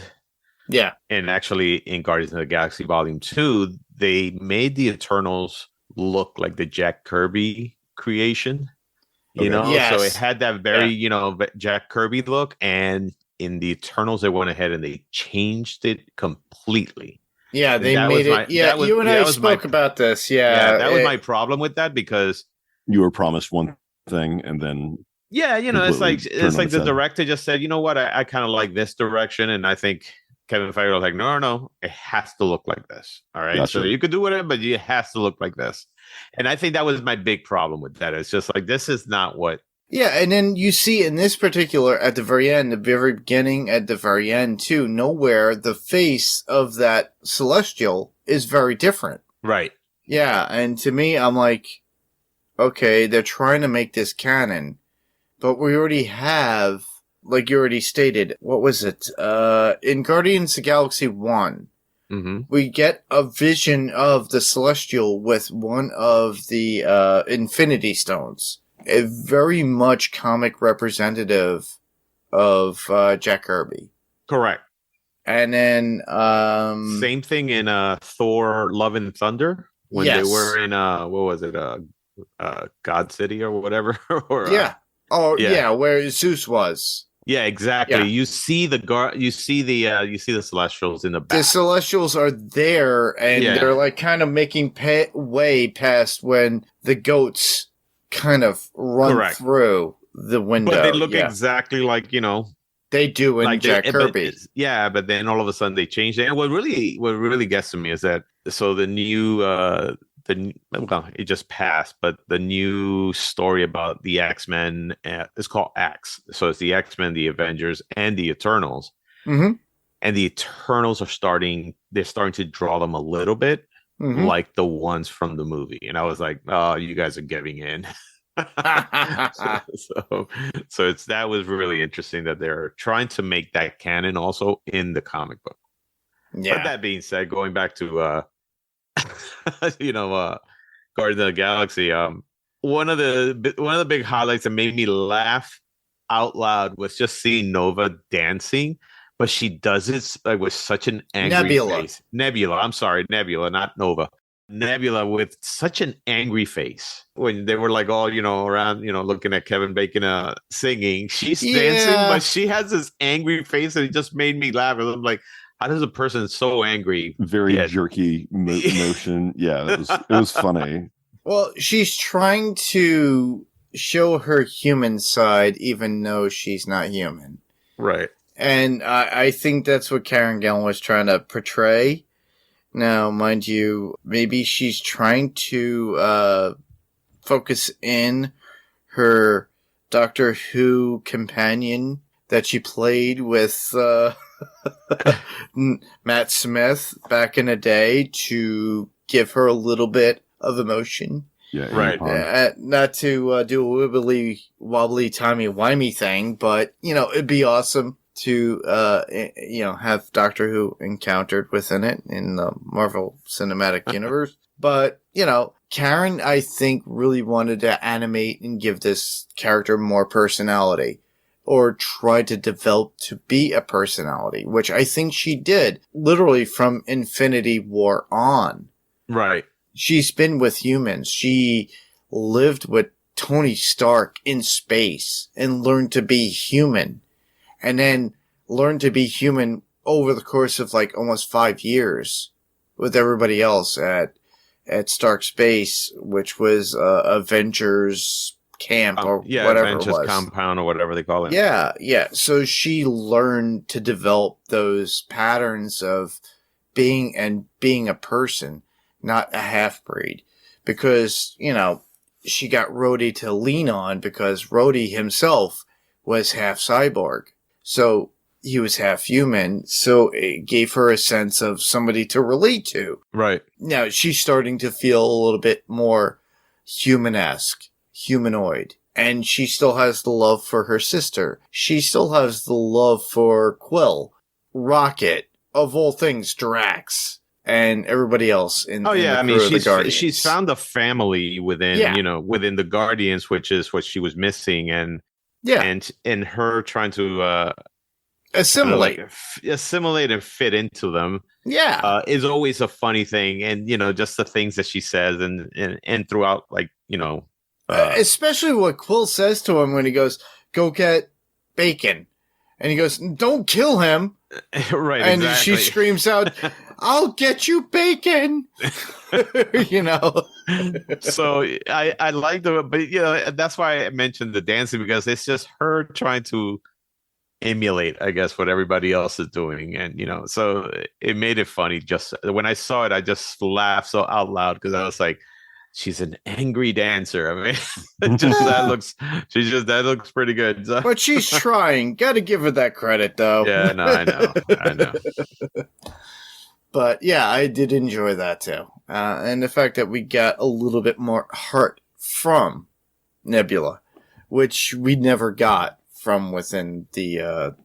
actually in Guardians of the Galaxy Volume 2, they made the Eternals look like the Jack Kirby creation. Yes. So it had that very, Jack Kirby look, and in the Eternals they went ahead and they changed it completely. Yeah, they made it. You and I spoke about this. Yeah, that was my problem with that, because you were promised one thing and then it's like the director just said, you know what, I kind of like this direction, and I think Kevin Feige was like, no, it has to look like this. All right, gotcha. So you could do whatever, but it has to look like this. And I think that was my big problem with that. It's just like, this is not what. Yeah, and then you see in this particular, at the very end, the very beginning, at the very end too, nowhere the face of that Celestial is very different. Right. Yeah, and to me, I'm like, okay, they're trying to make this canon, but we already have, like you already stated, what was it? In Guardians of the Galaxy 1, we get a vision of the Celestial with one of the Infinity Stones. A very much comic representative of Jack Kirby. Correct. And then same thing in Thor Love and Thunder, when they were in what was it, God City or whatever. Where Zeus was. Yeah, exactly. Yeah. You see the Celestials in the back. The Celestials are there, and they're like kind of making way past when the goats kind of run through the window. But they look exactly like, they do in like Jack Kirby. But then all of a sudden they changed it. And what really gets to me is that, so the new it just passed, but the new story about the X-Men is called X. So it's the X-Men, the Avengers, and the Eternals. Mm-hmm. And the Eternals they're starting to draw them a little bit like the ones from the movie. And I was like, oh, you guys are giving in. so that was really interesting that they're trying to make that canon also in the comic book. Yeah. But that being said, going back to Guardians of the Galaxy, one of the big highlights that made me laugh out loud was just seeing Nova dancing, but she does it like with such an angry face. Nebula, I'm sorry, Nebula, not Nova. Nebula with such an angry face when they were like all around looking at Kevin Bacon singing. She's dancing, but she has this angry face and it just made me laugh. I'm like, how does a person so angry? Very jerky motion. Yeah, it was funny. Well, she's trying to show her human side, even though she's not human. Right. And I think that's what Karen Gillan was trying to portray. Now, mind you, maybe she's trying to focus in her Doctor Who companion that she played with Matt Smith back in the day to give her a little bit of emotion. Yeah, right. Not to do a wibbly wobbly timey-wimey thing, but, it'd be awesome to, have Doctor Who encountered within it in the Marvel Cinematic Universe. But, Karen, I think, really wanted to animate and give this character more personality, or try to develop to be a personality, which I think she did, literally from Infinity War on. Right. She's been with humans. She lived with Tony Stark in space and learned to be human. And then learned to be human over the course of like almost 5 years with everybody else at Stark Space, which was Avengers camp or whatever Avengers it was. compound or whatever they call it. Yeah. So she learned to develop those patterns of being a person, not a half-breed. Because, she got Rhodey to lean on because Rhodey himself was half cyborg. So he was half human, so it gave her a sense of somebody to relate to. Right. Now, she's starting to feel a little bit more human-esque, humanoid. And she still has the love for her sister. She still has the love for Quill, Rocket, of all things, Drax, and everybody else in the crew of the Guardians. She's found a family within, within the Guardians, which is what she was missing. And and her trying to assimilate and fit into them is always a funny thing. And just the things that she says and throughout, like, especially what Quill says to him when he goes, "Go get Bacon," and he goes, "Don't kill him." Right. And exactly. she screams out, "I'll get you Bacon." So I like but that's why I mentioned the dancing, because it's just her trying to emulate, I guess, what everybody else is doing. And so it made it funny. Just when I saw it, I just laughed so out loud, because I was like, she's an angry dancer. I mean, that looks pretty good. So. But she's trying. Gotta give her that credit, though. Yeah, no, I know. But yeah, I did enjoy that too. And the fact that we got a little bit more heart from Nebula, which we never got from within the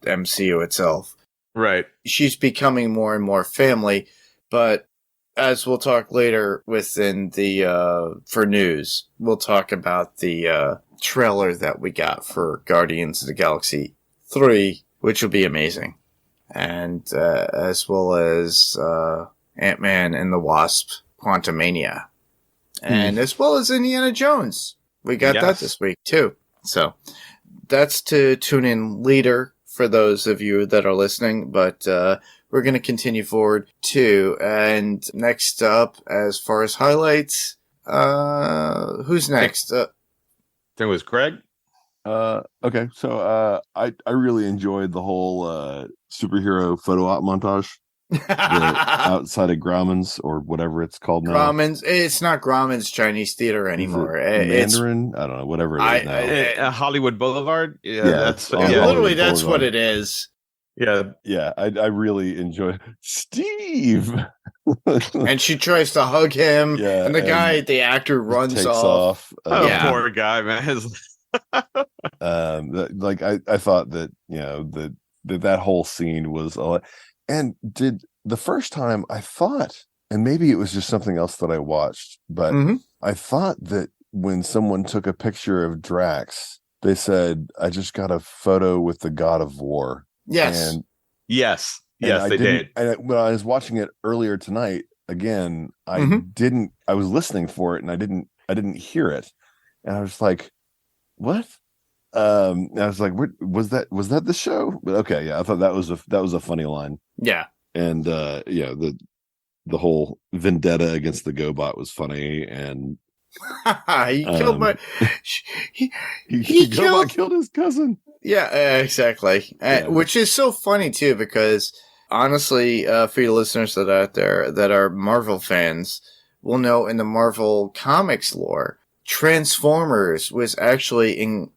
MCU itself. Right. She's becoming more and more family, but as we'll talk later within the for news, we'll talk about the trailer that we got for Guardians of the Galaxy 3, which will be amazing. And as well as Ant-Man and the Wasp Quantumania. And as well as Indiana Jones. We got that this week too. So that's to tune in later for those of you that are listening, but we're going to continue forward too. And next up, as far as highlights, who's next? There was Greg. Okay, so I really enjoyed the whole superhero photo op montage outside of Grauman's, or whatever it's called now. Grauman's. It's not Grauman's Chinese Theater anymore. Mandarin? I don't know, whatever it is now. Hollywood Boulevard. Literally, that's Boulevard. What it is. Yeah. I really enjoy Steve. And she tries to hug him, and the actor runs off. Poor guy, man. I thought that that whole scene was and did the first time I thought, and maybe it was just something else that I watched, but I thought that when someone took a picture of Drax they said, "I just got a photo with the God of War." Yes. And Yes, I they didn't, did. And when I was watching it earlier tonight, again, Mhm. I was listening for it and I didn't hear it. And I was like, what? And I was like, what was that? Was that the show? But okay, yeah, I thought that was a funny line. Yeah. And yeah, the whole vendetta against the GoBot was funny, and He killed my. He, he GoBot killed. killed his cousin. Yeah, exactly. Yeah. Which is so funny too, because honestly, for you listeners that are out there that are Marvel fans, will know in the Marvel comics lore, Transformers was actually in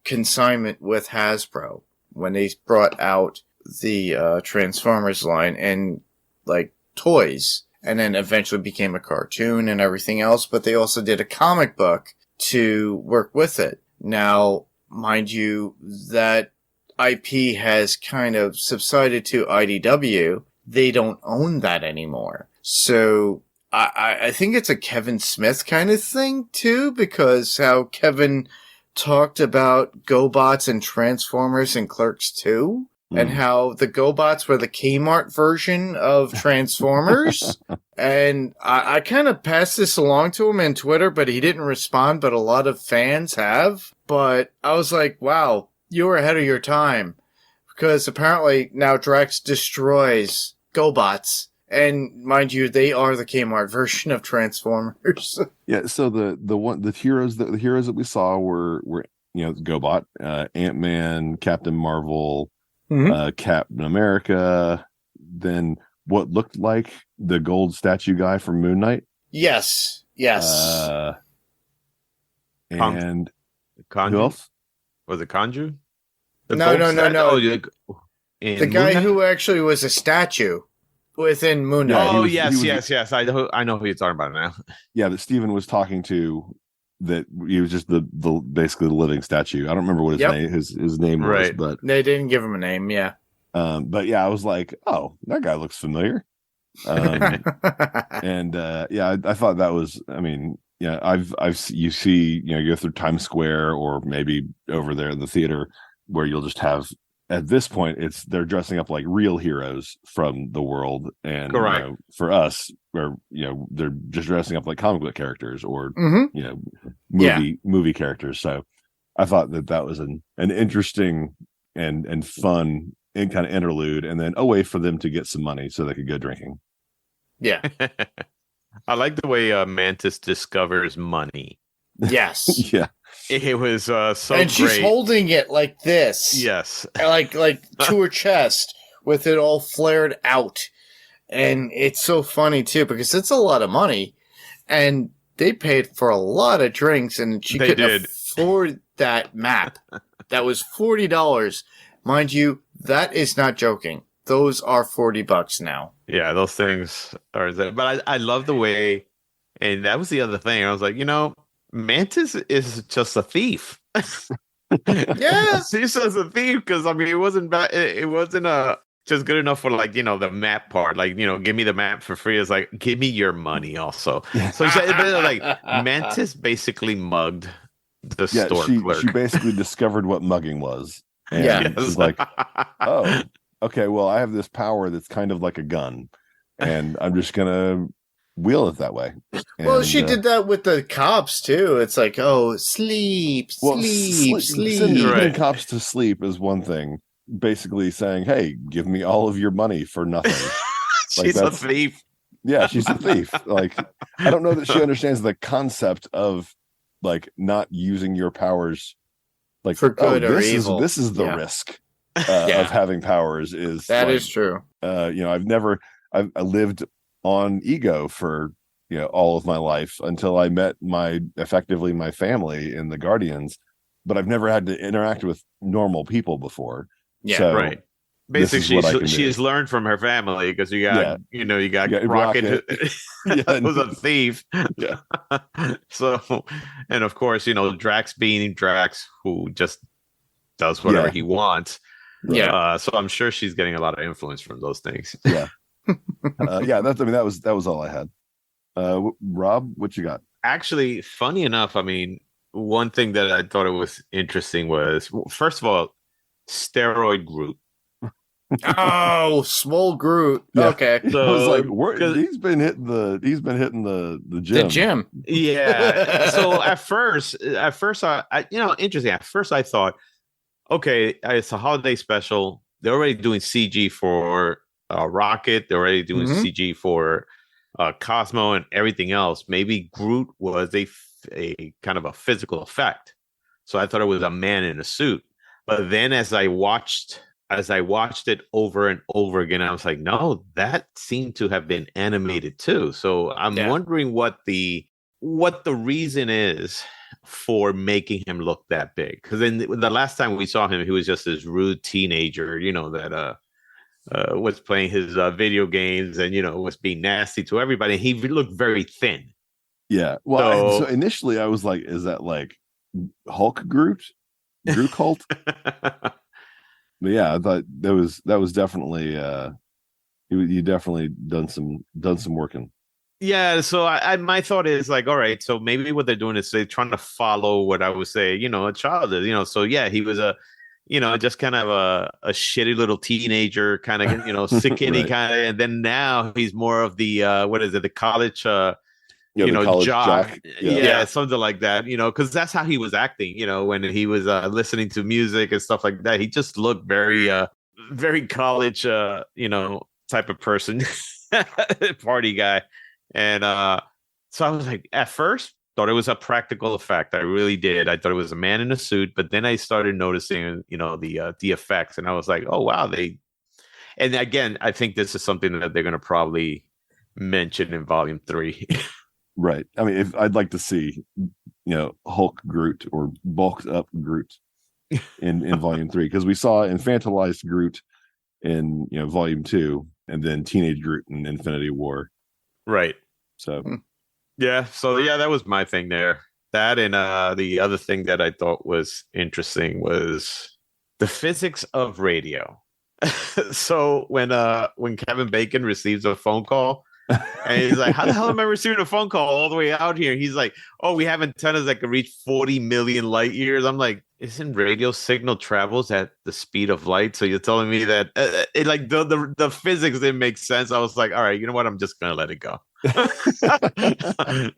consignment with Hasbro when they brought out the Transformers line and like toys, and then eventually became a cartoon and everything else. But they also did a comic book to work with it. Now, mind you, that IP has kind of subsided to IDW. They don't own that anymore. So I think it's a Kevin Smith kind of thing too, because how Kevin talked about GoBots and Transformers and Clerks 2, and how the GoBots were the Kmart version of Transformers. And I kind of passed this along to him on Twitter, but he didn't respond, but a lot of fans have. But I was like, wow, you were ahead of your time. Because apparently now Drax destroys GoBots. And mind you, they are the Kmart version of Transformers. Yeah, so the heroes that we saw were GoBot, Ant-Man, Captain Marvel, Captain America, then what looked like the gold statue guy from Moon Knight. Yes. And Conju? who else? Was it Conju? No. Oh, the guy who actually was a statue within Moon Knight. Oh, he was yes. I know who you're talking about now. Yeah, that Steven was talking to. That he was just the basically the living statue. I don't remember what his name was, but they didn't give him a name. Yeah. But yeah, I was like, oh, that guy looks familiar. And yeah, I thought that was. I mean, yeah, you see, you go through Times Square or maybe over there in the theater where you'll just have. At this point, they're dressing up like real heroes from the world, and for us, where they're just dressing up like comic book characters or movie characters. So I thought that was an interesting and fun and kind of interlude, and then a way for them to get some money so they could go drinking. Yeah, I like the way Mantis discovers money. Yes. Yeah. It was so and she's great. holding it like this. Yes. Like to her chest with it all flared out. And it's so funny too, because it's a lot of money. And they paid for a lot of drinks, and she couldn't afford that map. That was $40. Mind you, that is not joking. Those are $40 now. Yeah, those things are there. But I love the way, and that was the other thing. I was like, Mantis is just a thief. Yeah, she's just a thief, because I mean, it wasn't bad. It wasn't just good enough for the map part. Give me the map for free. It's like, give me your money also. So like Mantis basically mugged the store clerk. She basically discovered what mugging was. And she's like, oh, okay, well, I have this power that's kind of like a gun, and I'm just gonna wheel it that way. Well, she did that with the cops too. It's like, oh, sleep. Sending cops to sleep is one thing. Basically saying, hey, give me all of your money for nothing. She's a thief. Yeah, she's a thief. Like, I don't know that she understands the concept of not using your powers for good or evil. This is the risk of having powers. Is true. I've lived on ego for all of my life until I met my family in the Guardians, but I've never had to interact with normal people before. Yeah, so right. Basically, she's learned from her family, because you got Rocket. Was a thief. Yeah. So, and of course, Drax being Drax, who just does whatever he wants. Yeah. So I'm sure she's getting a lot of influence from those things. Yeah. That was all I had. Rob, what you got? Actually, funny enough, I mean, one thing that I thought it was interesting was, first of all, steroid Groot. Oh, small Groot. Yeah. Okay. I was like, So, he's been hitting the The gym. gym. yeah. So at first, interesting. At first, I thought, okay, it's a holiday special. They're already doing CG for Rocket. They're already doing CG for Cosmo and everything else. Maybe Groot was a kind of a physical effect. So I thought it was a man in a suit. But then as I watched it over and over again, I was like, no, that seemed to have been animated too. So I'm wondering what the reason is for making him look that big. Because then the last time we saw him, he was just this rude teenager, that was playing his video games and was being nasty to everybody. He looked very thin. Yeah. Well, so initially I was like, is that like Hulk Groot cult? But yeah, I thought that was definitely you definitely done some working. Yeah, so my thought is like, all right, so maybe what they're doing is they're trying to follow what I would say, a child is, so yeah, he was just kind of a shitty little teenager, kind of, sick kitty Right. kind of, and then now he's more of the what is it, the college The college jock. Yeah, something like that, because that's how he was acting, when he was listening to music and stuff like that. He just looked very very college type of person, party guy. And so I was like, at first thought it was a practical effect. I really did. I thought it was a man in a suit, but then I started noticing the effects, and I was like, oh wow, and again, I think this is something that they're going to probably mention in volume 3. Right. I mean, if I'd like to see, Hulk Groot or bulked up Groot in volume 3, because we saw infantilized Groot in volume 2, and then teenage Groot in Infinity War. Right. So yeah. So yeah, that was my thing there. That and the other thing that I thought was interesting was the physics of radio. So when Kevin Bacon receives a phone call, and he's like, how the hell am I receiving a phone call all the way out here? He's like, oh, we have antennas that can reach 40 million light years. I'm like, isn't radio signal travels at the speed of light? So you're telling me that it like the physics didn't make sense. I was like, all right, you know what? I'm just going to let it go. All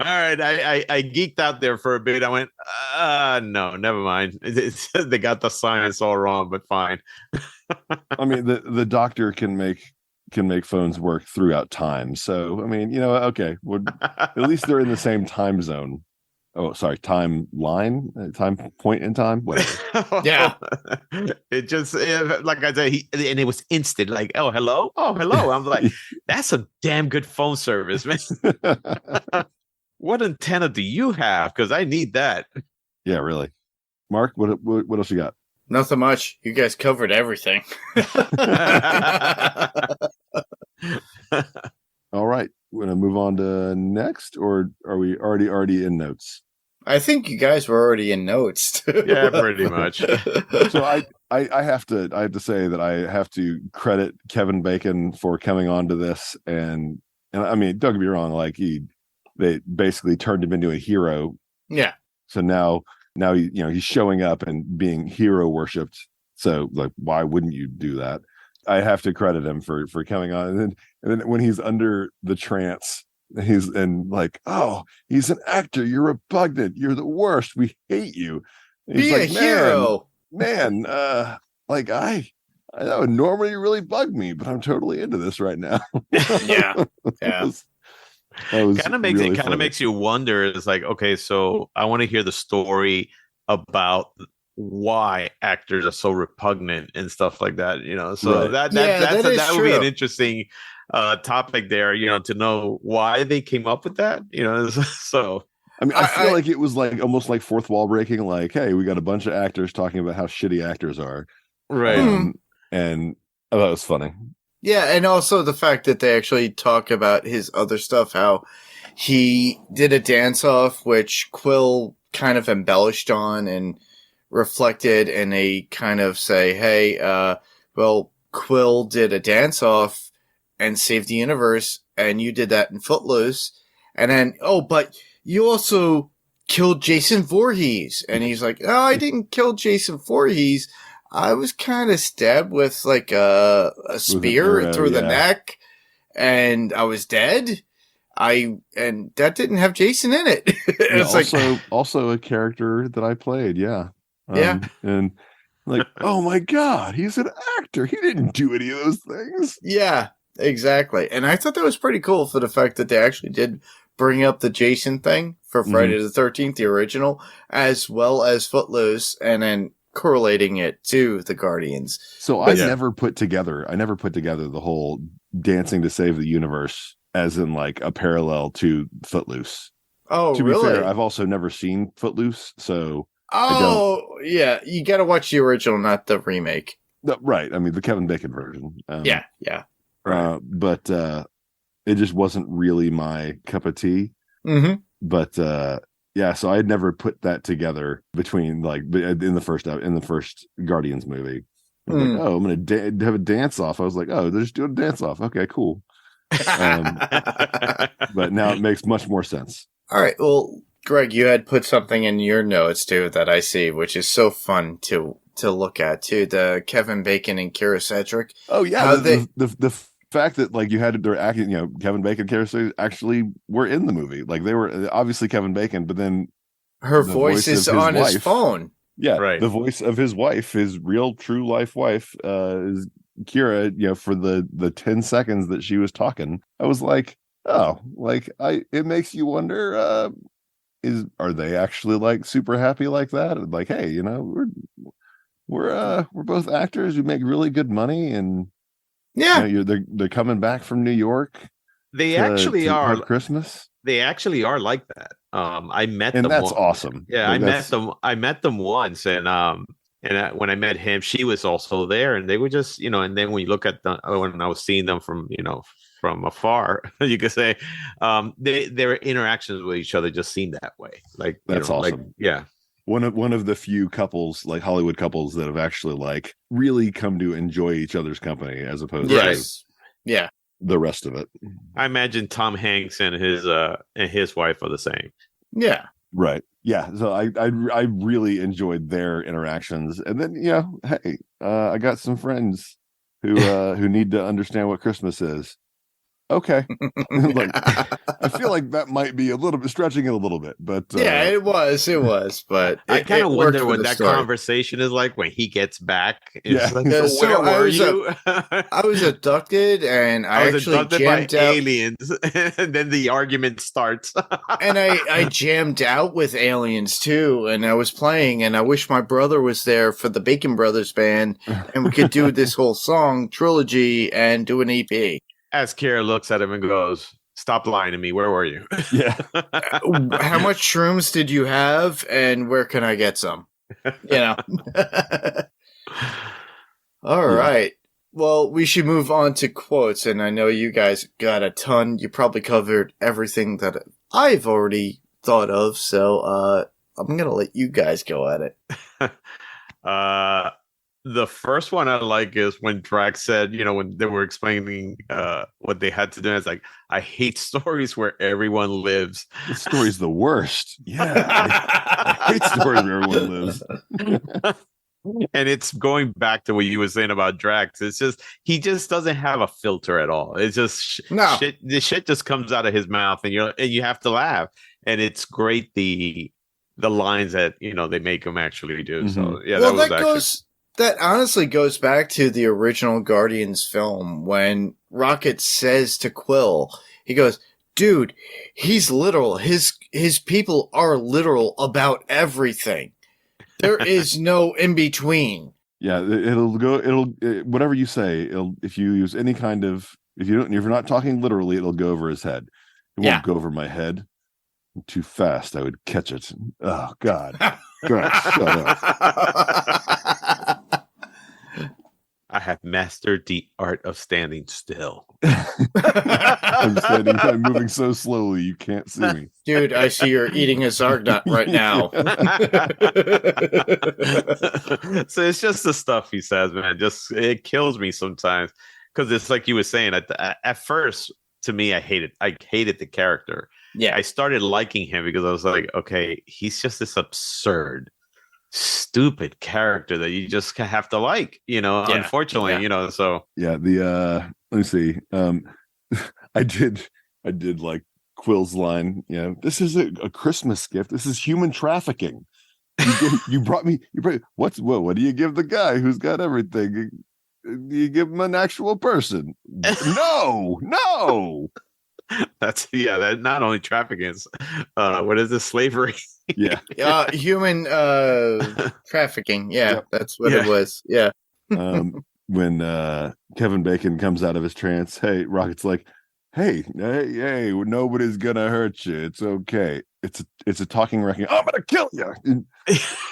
right. I geeked out there for a bit. I went, no, never mind. They got the science all wrong, but fine. I mean, the doctor can make phones work throughout time. So I mean, okay, at least they're in the same time zone. Oh, sorry, timeline, time point in time, whatever. Yeah. It just like I said, and it was instant. Like, oh hello. I'm like, that's a damn good phone service, man. What antenna do you have? Because I need that. Yeah, really. Mark, what else you got? Nothing much. You guys covered everything. All right. We're going to move on to next, or are we already in notes? I think you guys were already in notes. Yeah, pretty much. So I have to say that I have to credit Kevin Bacon for coming on to this, and I mean, don't get me wrong, like they basically turned him into a hero. Yeah. So now he's showing up and being hero worshipped. So like, why wouldn't you do that? I have to credit him for coming on, and then when he's under the trance, he's like, oh, he's an actor. You're repugnant. You're the worst. We hate you. And he's Be like, a hero, man. Like I that would normally really bug me, but I'm totally into this right now. Yeah. That was kind of makes really it kind funny. of makes you wonder. It's like, okay, so I want to hear the story about why actors are so repugnant and stuff like that, so Right. that would be an true. interesting topic there, to know why they came up with that, so I mean, I feel like it was like almost like fourth wall breaking, like, hey, we got a bunch of actors talking about how shitty actors are. right. And I thought it was funny. Yeah, and also the fact that they actually talk about his other stuff, how he did a dance-off, which Quill kind of embellished on and reflected, and they kind of say, hey, well, Quill did a dance-off and saved the universe, and you did that in Footloose. And then, oh, but you also killed Jason Voorhees. And he's like, oh, I didn't kill Jason Voorhees. I was kind of stabbed with like a spear arrow, through the neck, and I was dead. And that didn't have Jason in it. It's also a character that I played. Yeah. Yeah. And like, oh my God, he's an actor. He didn't do any of those things. Yeah, exactly. And I thought that was pretty cool for the fact that they actually did bring up the Jason thing for Friday the 13th, the original, as well as Footloose, and then correlating it to the Guardians. So I never put together the whole Dancing to Save the Universe as in like a parallel to Footloose. Oh, to really? be fair, I've also never seen Footloose, so yeah, you got to watch the original, not the remake. Right. I mean, the Kevin Bacon version. Yeah. Right. But it just wasn't really my cup of tea. Mm-hmm. But yeah, so I had never put that together between like in the first Guardians movie. I was like, oh, I'm gonna have a dance off. I was like, oh, they're just doing a dance off. Okay, cool. But now it makes much more sense. All right. Well, Greg, you had put something in your notes too that I see, which is so fun to look at too. The Kevin Bacon and Kira Sedgwick. Oh yeah, the fact that like you had their acting, Kevin Bacon, Kira Sedgwick actually were in the movie. Like they were obviously Kevin Bacon, but then her voice is on his phone. Yeah, right. The voice of his wife, his real true life wife, is Kira. For the 10 seconds that she was talking, I was like, oh, like it makes you wonder. Are they actually like super happy like that? And like, hey, we're both actors who make really good money, and they're coming back from New York. They actually are Christmas. They actually are like that. I met them, and that's awesome. Yeah, I met them once, and when I met him, she was also there, and they were just, and then when you look at when I was seeing them from afar, you could say, their interactions with each other just seemed that way. Like that's awesome. Like, yeah. One of the few couples, like Hollywood couples, that have actually like really come to enjoy each other's company as opposed to the rest of it. I imagine Tom Hanks and his wife are the same. Yeah. Right. Yeah. So I really enjoyed their interactions, and then hey, I got some friends who need to understand what Christmas is. Okay. Like, I feel like that might be a little bit stretching it a little bit, but yeah, it was, but I kind of wonder what that conversation is like when he gets back. It's like, so where were you? I was abducted, and I was abducted by aliens, and then the argument starts. And I jammed out with aliens too, and I was playing, and I wish my brother was there for the Bacon Brothers band, and we could do this whole song trilogy and do an EP. As Kira looks at him and goes, "Stop lying to me. Where were you?" Yeah. How much shrooms did you have, and where can I get some? All right. Well, we should move on to quotes, and I know you guys got a ton. You probably covered everything that I've already thought of, so I'm going to let you guys go at it. The first one I like is when Drax said, when they were explaining what they had to do, it's like, I hate stories where everyone lives. This story's the worst. Yeah. I hate stories where everyone lives. And it's going back to what you were saying about Drax. It's just, he just doesn't have a filter at all. It's just shit. The shit just comes out of his mouth, and you have to laugh. And it's great the lines that they make him actually do. Mm-hmm. So yeah, that honestly goes back to the original Guardians film when Rocket says to Quill, he goes, "Dude, he's literal. His people are literal about everything. There is no in between." Yeah, whatever you say, if you use any kind of, if you're not talking literally, it'll go over his head. It won't go over my head. Too fast, I would catch it. Oh God. God, shut up. I have mastered the art of standing still. I'm moving so slowly you can't see me. Dude, I see you're eating a Zargnut right now. So it's just the stuff he says, man. Just, it kills me sometimes. Because it's like you were saying, at first, to me, I hated the character. Yeah. I started liking him because I was like, okay, he's just this absurd, stupid character that you just have to like, Yeah. unfortunately, Yeah. so. Yeah, let me see. I did like Quill's line, this is a Christmas gift. This is human trafficking. You brought me what do you give the guy who's got everything? You give him an actual person. No. That not only trafficking, what is this, slavery? Yeah. Human trafficking. Yeah, Yep. that's what it was. Yeah. When Kevin Bacon comes out of his trance, hey, Rocket's like, hey, nobody's gonna hurt you. It's okay. It's a talking wrecking. I'm gonna kill you.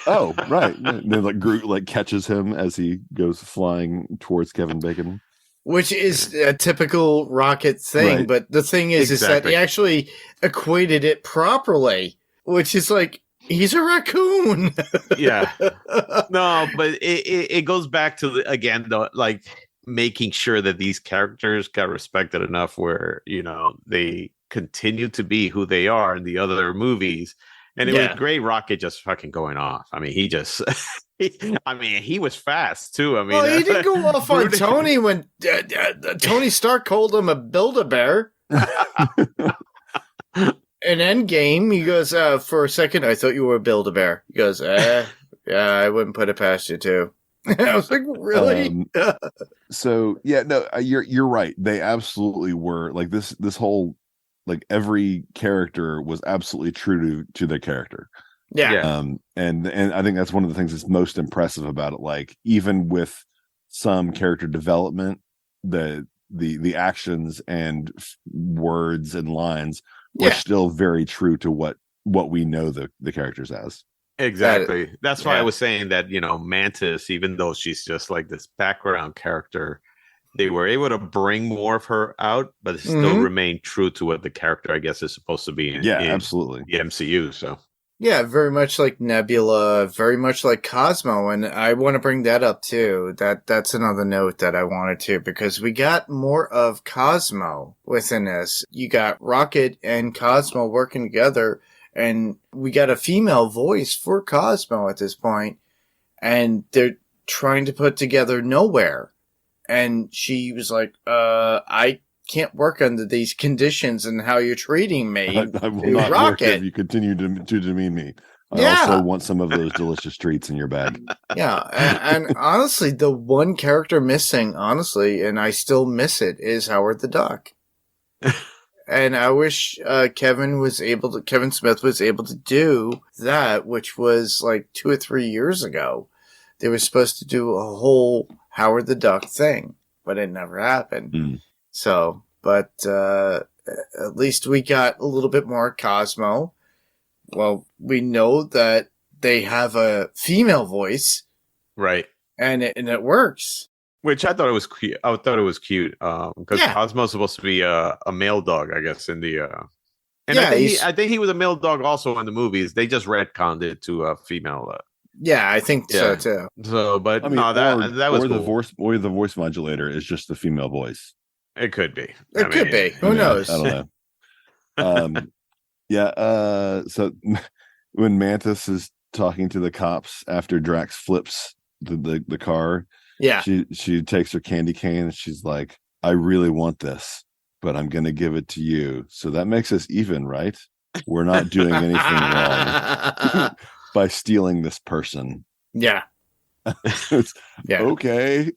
Oh, right. And then like Groot like catches him as he goes flying towards Kevin Bacon. Which is a typical Rocket thing, Right. but the thing is that he actually equated it properly, which is like, he's a raccoon. Yeah. No, but it goes back to again, though, like making sure that these characters got respected enough where they continue to be who they are in the other movies. And it was great. Rocket just fucking going off. I mean, he just. He was fast too. I mean, well, he didn't go off on Tony when Tony Stark called him a Build-A-Bear. In Endgame, he goes, for a second, I thought you were a Build-A-Bear. He goes, yeah, I wouldn't put it past you too. I was like, really? So yeah, no, you're right. They absolutely were like this whole, like every character was absolutely true to their character. Yeah. And I think that's one of the things that's most impressive about it. Like even with some character development, the actions and words and lines were still very true to what we know the characters as. Exactly. That's why I was saying that, Mantis, even though she's just like this background character, they were able to bring more of her out, but it still remain true to what the character, I guess, is supposed to be in absolutely the MCU. So yeah, very much like Nebula, very much like Cosmo, and I want to bring that up too. That's another note that I wanted to, because we got more of Cosmo within this. You got Rocket and Cosmo working together, and we got a female voice for Cosmo at this point, and they're trying to put together Nowhere. And she was like, I can't work under these conditions and how you're treating me. I will not work if you continue to demean me. I also want some of those delicious treats in your bag. Yeah, and honestly, the one character missing, and I still miss it, is Howard the Duck. And I wish Kevin Smith was able to do that, which was like 2 or 3 years ago. They were supposed to do a whole Howard the Duck thing, but it never happened. So, but at least we got a little bit more Cosmo. Well, we know that they have a female voice, right, and it works. Which I thought it was cute. I thought it was cute because Cosmo's supposed to be a male dog, I guess, in the. And I think he was a male dog also in the movies. They just retconned it to a female. Yeah, I think so too. So, but that was the voice modulator is just the female voice. It could be. It could be. Who knows? I don't know. So when Mantis is talking to the cops after Drax flips the car, she takes her candy cane and she's like, "I really want this, but I'm going to give it to you. So that makes us even, right? We're not doing anything wrong by stealing this person." Yeah. Okay.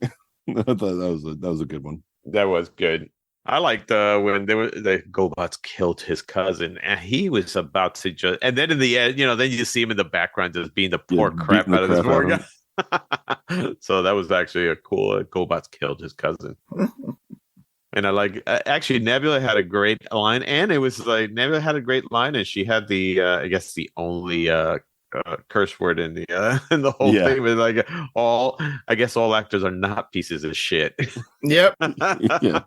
I thought that was a good one. That was good. I liked when the GoBots killed his cousin, and he was about to just. And then in the end, then you see him in the background just being the poor crap out of this poor guy. So that was actually a cool. GoBots killed his cousin, and I like. Actually, Nebula had a great line, and it was like Nebula had a great line, and she had the I guess the only curse word in the whole thing. But like all actors are not pieces of shit. Yep. Yeah.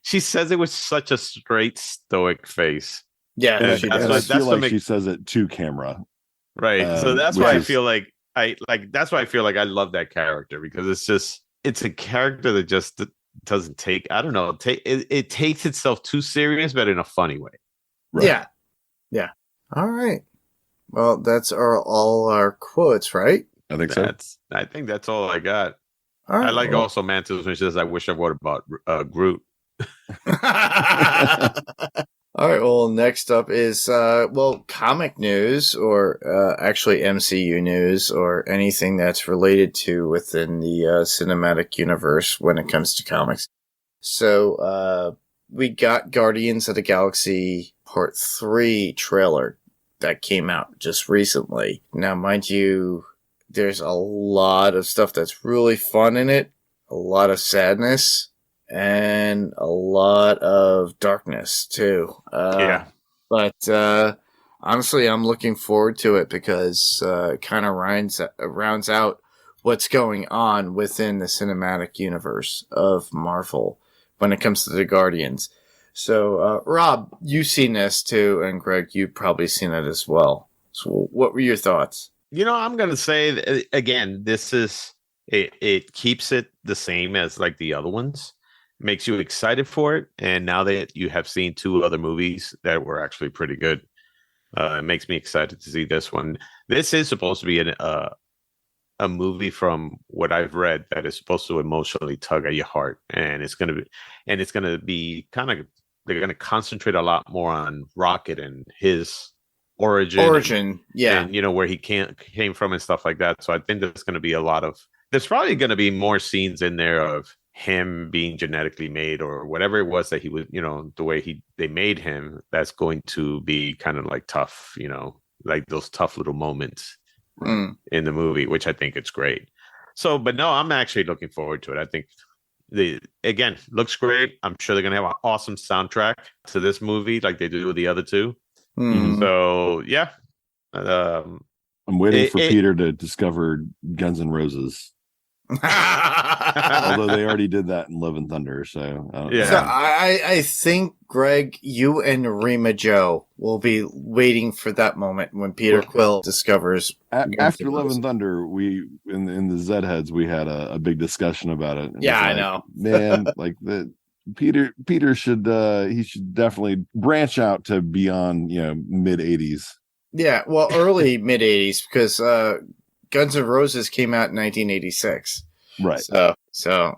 She says it with such a straight, stoic face. Yeah, I feel like she says it to camera. Right. So that's why I feel like I love that character, because it's a character that just doesn't take, I don't know, it takes itself too serious, but in a funny way. Right. Yeah. All right. Well, that's all our quotes, right? I think so. I think that's all I got. All right. I like also Mantis when she says, "I wish I wrote about Groot." All right. Well, next up is comic news, or actually MCU news, or anything that's related to within the cinematic universe when it comes to comics. So we got Guardians of the Galaxy Part 3 trailer that came out just recently. Now, mind you, there's a lot of stuff that's really fun in it, a lot of sadness, and a lot of darkness too. Yeah. But honestly, I'm looking forward to it because it kind of rounds out what's going on within the cinematic universe of Marvel when it comes to the Guardians. So, Rob, you've seen this too, and Greg, you've probably seen it as well. So, what were your thoughts? I'm going to say that, again, it keeps it the same as like the other ones, makes you excited for it. And now that you have seen 2 other movies that were actually pretty good, it makes me excited to see this one. This is supposed to be a movie, from what I've read, that is supposed to emotionally tug at your heart, and it's going to be kind of, they're going to concentrate a lot more on Rocket and his origin, yeah, and where he came from and stuff like that. So I think there's going to be there's probably going to be more scenes in there of him being genetically made or whatever it was that he was, the way they made him. That's going to be kind of like tough, like those tough little moments in the movie, which I think it's great. So, but no, I'm actually looking forward to it. I think again, looks great. I'm sure they're going to have an awesome soundtrack to this movie, like they do with the other 2. So yeah, I'm waiting for Peter to discover Guns N' Roses. Although they already did that in Love and Thunder, so yeah. So I think, Greg, you and Rima Joe will be waiting for that moment when Peter Quill discovers. After Love and Thunder, we in the Zed Heads we had a big discussion about it. Yeah, I know, man. Like Peter should he should definitely branch out to beyond mid 80s. Yeah, well, early mid 80s, because Guns N' Roses came out in 1986. Right. So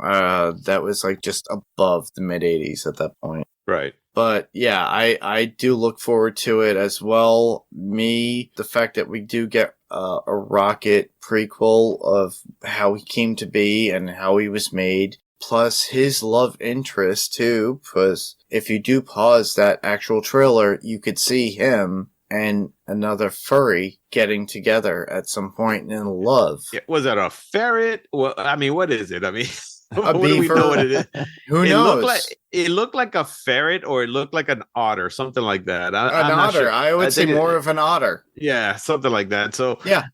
that was like just above the mid 80s at that point. Right. But yeah, I do look forward to it as well. The fact that we do get a Rocket prequel of how he came to be and how he was made, plus his love interest too, because if you do pause that actual trailer, you could see him and another furry getting together at some point in love. Was that a ferret? Well, I mean, what is it? I mean, a beaver? Do we know what it is? Who knows? It looked like a ferret, or it looked like an otter, something like that. I'm otter. Sure. I would say more of an otter. Yeah, something like that. So yeah.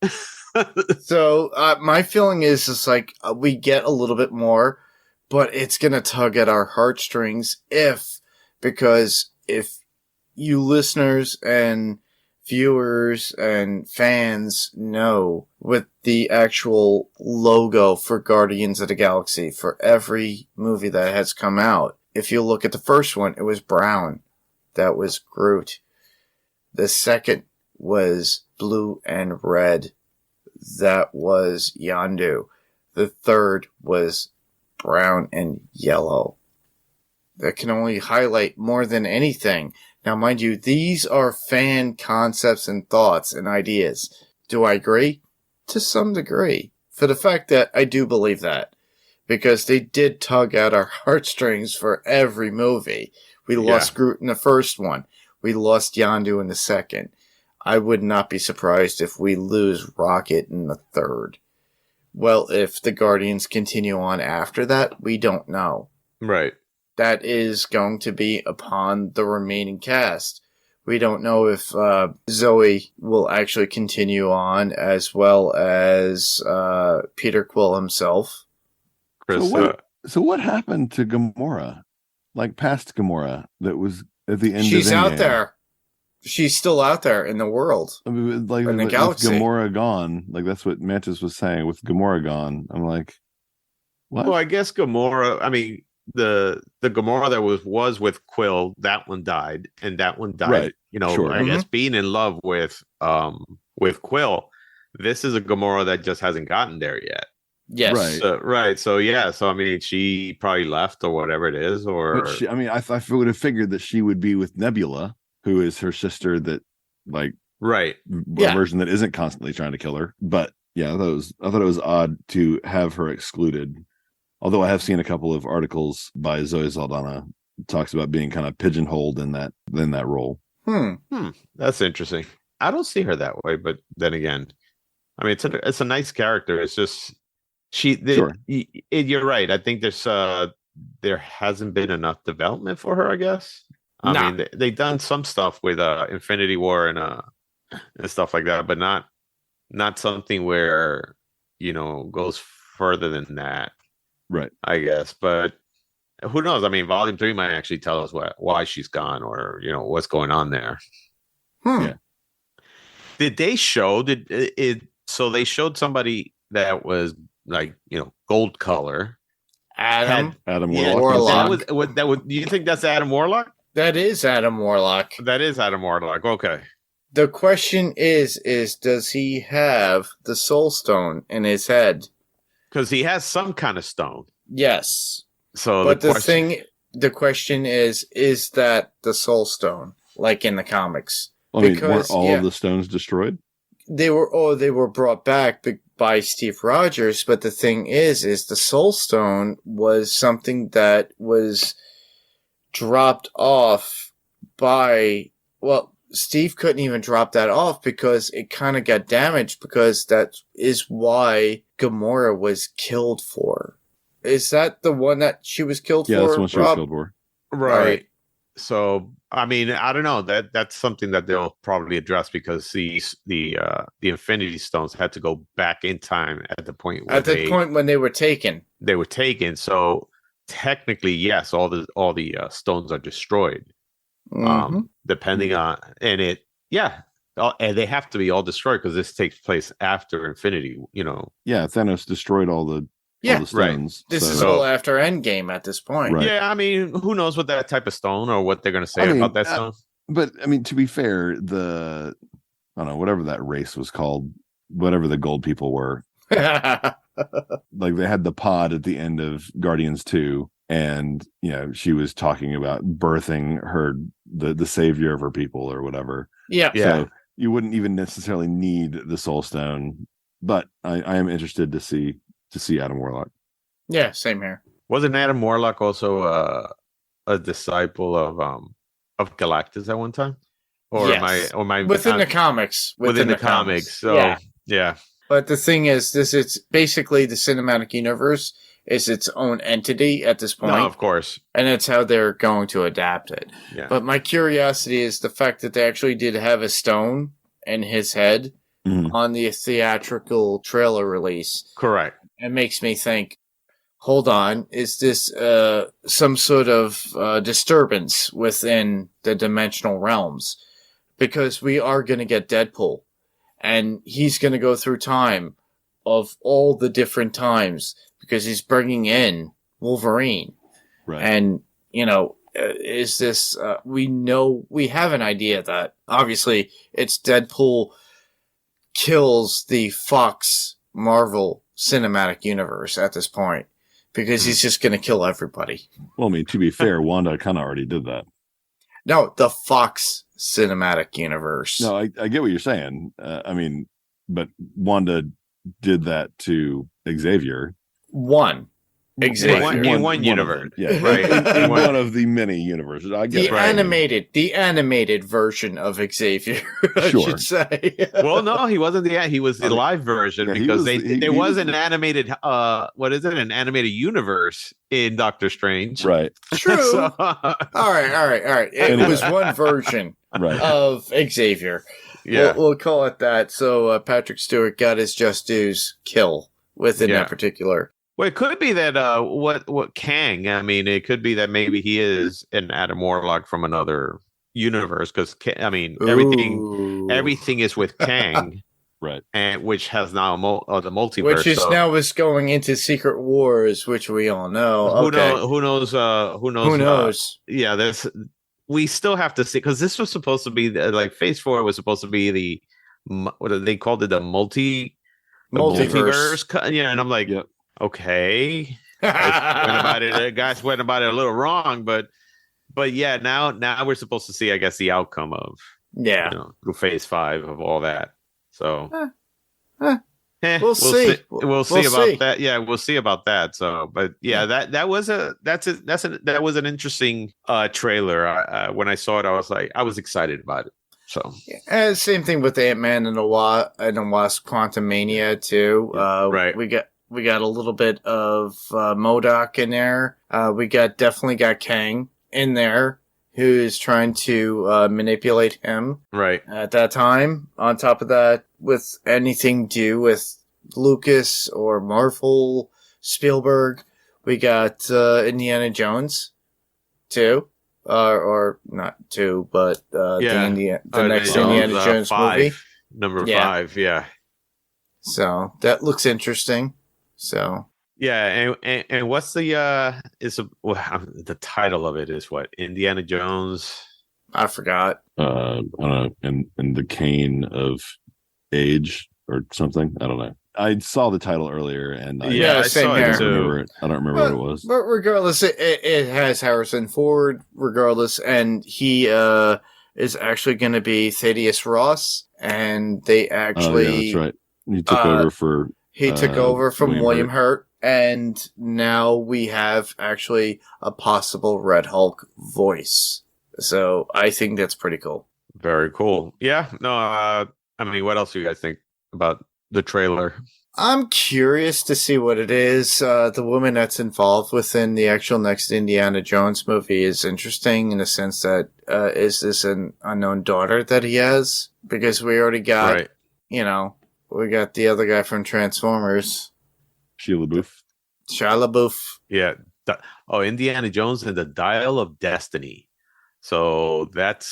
So my feeling is just like we get a little bit more, but it's gonna tug at our heartstrings because if you listeners and viewers and fans know, with the actual logo for Guardians of the Galaxy for every movie that has come out, if you look at the first one, it was brown. That was Groot. The second was blue and red. That was Yondu. The third was brown and yellow. That can only highlight more than anything. Now, mind you, these are fan concepts and thoughts and ideas. Do I agree? To some degree. For the fact that I do believe that. Because they did tug at our heartstrings for every movie. We lost Groot in the first one. We lost Yondu in the second. I would not be surprised if we lose Rocket in the third. Well, if the Guardians continue on after that, we don't know. Right. That is going to be upon the remaining cast. We don't know if Zoe will actually continue on, as well as Peter Quill himself. So what happened to Gamora? Like past Gamora that was at the end She's of out there. She's still out there in the world. I mean, like in the galaxy. With Gamora gone, like that's what Mantis was saying. With Gamora gone, I'm like, what? Well, I guess Gamora. I mean, the Gamora that was with Quill, that one died, and that one died. Right. Sure. I guess being in love with Quill. This is a Gamora that just hasn't gotten there yet. Yes. Right. So yeah. So I mean, she probably left or whatever it is, or But I would have figured that she would be with Nebula, who is her sister that right. version that isn't constantly trying to kill her. But yeah, I thought it was odd to have her excluded. Although I have seen a couple of articles by Zoe Saldana talks about being kind of pigeonholed in that role. That's interesting. I don't see her that way, but then again, I mean, it's a nice character. It's just you're right. I think there hasn't been enough development for her, I guess. I mean, they've done some stuff with Infinity War and stuff like that, but not something where goes further than that. Right. I guess, but who knows? I mean, Volume 3 might actually tell us why she's gone, or what's going on there. Yeah. Did they show So they showed somebody that was gold color. Adam Warlock. Do you think that's Adam Warlock? That is Adam Warlock. That is Adam Warlock. Okay. The question is does he have the Soul Stone in his head? Because he has some kind of stone. Yes. So, but the question is that the Soul Stone, like in the comics? Weren't all of the stones destroyed? They were brought back by Steve Rogers, but the thing is the Soul Stone was something that was dropped off by, Steve couldn't even drop that off because it kind of got damaged, because that is why Gamora was killed for. Is that the one that she was killed for? Yeah, that's the one she was killed for. Right. So, I mean, I don't know. That's something that they'll probably address, because the Infinity Stones had to go back in time at the point when they were taken. They were taken. So technically, yes, all the stones are destroyed. Mm-hmm. Depending on and they have to be all destroyed, because this takes place after Infinity. Yeah, Thanos destroyed all the stones. Right. This is all after Endgame at this point. Right. Yeah, I mean, who knows what that type of stone, or what they're going to say about that stone? But I mean, to be fair, I don't know, whatever that race was called, whatever the gold people were, like they had the pod at the end of Guardians 2, and she was talking about birthing the savior of her people or whatever. Yeah. So you wouldn't even necessarily need the Soul Stone, but I am interested to see Adam Warlock. Yeah, same here. Wasn't Adam Warlock also a disciple of Galactus at one time? Or yes. am I within the comics? Within the comics. So yeah. But the thing is, it's basically the cinematic universe is its own entity at this point. No, of course. And it's how they're going to adapt it. Yeah. But my curiosity is the fact that they actually did have a stone in his head on the theatrical trailer release. Correct. It makes me think, hold on, is this some sort of disturbance within the dimensional realms? Because we are going to get Deadpool, and he's going to go through time of all the different times, because he's bringing in Wolverine. Right. And, is this, we have an idea that obviously it's Deadpool kills the Fox Marvel cinematic universe at this point, because he's just going to kill everybody. Well, I mean, to be fair, Wanda kind of already did that. No, the Fox cinematic universe. No, I get what you're saying. I mean, but Wanda did that to Xavier. Xavier. In one universe. Yeah, right. In one of the many universes. I get the animated version of Xavier, I should say. Well, no, he wasn't he was the live version, because there was an animated an animated universe in Doctor Strange. Right. True. So, all right. It was one version of Xavier. Yeah. We'll call it that. So Patrick Stewart got his just dues kill within that particular. Well, it could be that what Kang. I mean, it could be that maybe he is an Adam Warlock from another universe, because I mean everything is with Kang. Right. and which has now the multiverse, Which is so now is going into Secret Wars, which we all know. who Okay. knows? Who knows? Who knows? Who knows? Yeah, there's. We still have to see, because this was supposed to be like Phase 4 was supposed to be what they called it, the Multiverse. Yeah, and I'm like, Yep. okay, guys went about it a little wrong, but yeah, now we're supposed to see, I guess, the outcome of Yeah. through Phase 5 of all that. So We'll see. We'll see We'll about see. that. Yeah, we'll see about that. So, but yeah, that was an interesting trailer. When I saw it, I was excited about it. So, And same thing with Ant-Man and the Wasp: Quantumania too. Right. We got a little bit of MODOK in there. We definitely got Kang in there, who is trying to manipulate him right. at that time. On top of that, with anything to do with Lucas or Marvel, Spielberg, we got Indiana Jones too. Or not two, but the next Indiana Jones movie. Number 5, yeah. So that looks interesting. So yeah, and what's the the title of it is what? Indiana Jones. I forgot. I don't know, and the cane of age or something. I don't know. I saw the title earlier, and I saw it too. I don't remember what it was. But regardless, it has Harrison Ford. Regardless, and he is actually going to be Thaddeus Ross, and they actually that's right. He took over for. He took over from William Hurt, and now we have actually a possible Red Hulk voice. So I think that's pretty cool. Very cool. Yeah. No. I mean, what else do you guys think about the trailer? I'm curious to see what it is. The woman that's involved within the actual next Indiana Jones movie is interesting in the sense that is this an unknown daughter that he has? Because we already got, we got the other guy from Transformers. Shia LaBeouf. Yeah. Indiana Jones and the Dial of Destiny. So that's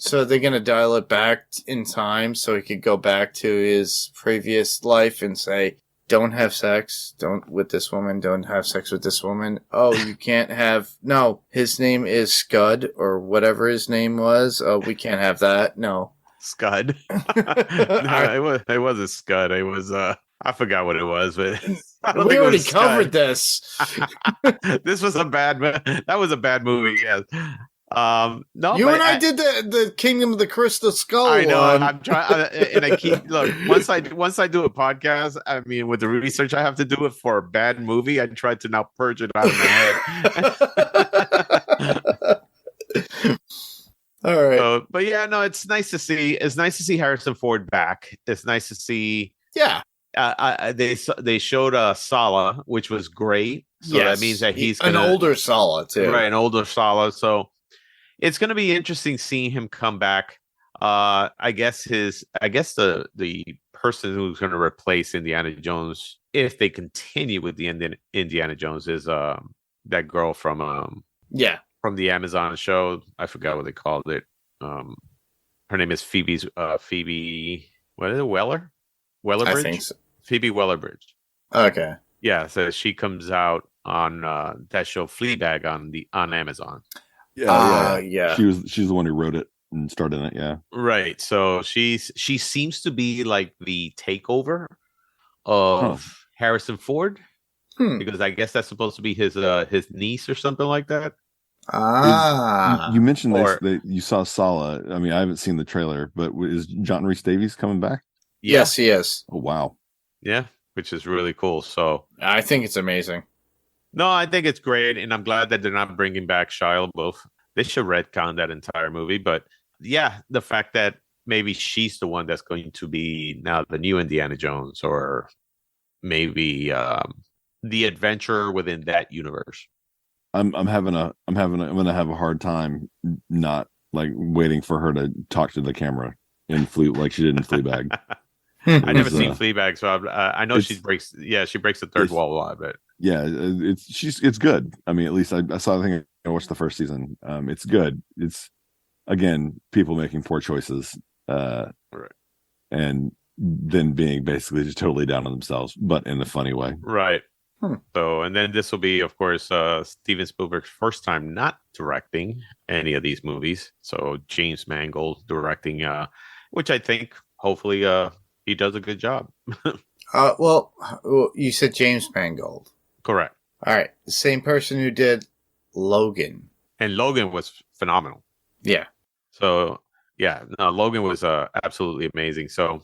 So they're gonna dial it back in time so he could go back to his previous life and say, "Don't have sex. With this woman. Don't have sex with this woman. Oh, you can't have. No, his name is Scud or whatever his name was. Oh, we can't have that. No, Scud. No, it wasn't Scud. It was I forgot what it was, but we already covered this. This was that was a bad movie. Yes. No, you and I did the Kingdom of the Crystal Skull. I know. One. I'm trying, and I keep look. Once I do a podcast, I mean, with the research I have to do it for a bad movie, I try to now purge it out of my head. All right. But yeah, no, it's nice to see. It's nice to see Harrison Ford back. It's nice to see. Yeah. They showed Sala, which was great. So that means that he's an older Sala too, right? An older Sala. So it's going to be interesting seeing him come back. I guess the person who's going to replace Indiana Jones, if they continue with the Indiana Jones, is that girl from the Amazon show. I forgot what they called it. Her name is Phoebe. What is it? Wellerbridge? I think so. Phoebe Wellerbridge. Okay. Yeah, so she comes out on that show Fleabag on Amazon. Yeah. She's the one who wrote it and starred in it. Yeah. Right. So she seems to be like the takeover of Harrison Ford, because I guess that's supposed to be his niece or something like that. You mentioned that you saw Sala. I mean, I haven't seen the trailer, but is John Rhys Davies coming back? Yes, he is. Oh, wow. Yeah, which is really cool. So I think it's amazing. No, I think it's great, and I'm glad that they're not bringing back Shia LaBeouf. They should retcon that entire movie, but yeah, the fact that maybe she's the one that's going to be now the new Indiana Jones, or maybe the adventurer within that universe. I'm gonna have a hard time not like waiting for her to talk to the camera in like she did in Fleabag. I never seen Fleabag, so I know she breaks the third wall a lot, but yeah, it's good. I mean, at least I saw the thing. I watched the first season. It's good. It's again people making poor choices, right. And than being basically just totally down on themselves, but in a funny way. Right. Hmm. So, and then this will be, of course, Steven Spielberg's first time not directing any of these movies. So James Mangold directing, which I think hopefully he does a good job. Well, you said James Mangold. Correct. All right. The same person who did Logan. And Logan was phenomenal. Yeah. So yeah, no, Logan was absolutely amazing. So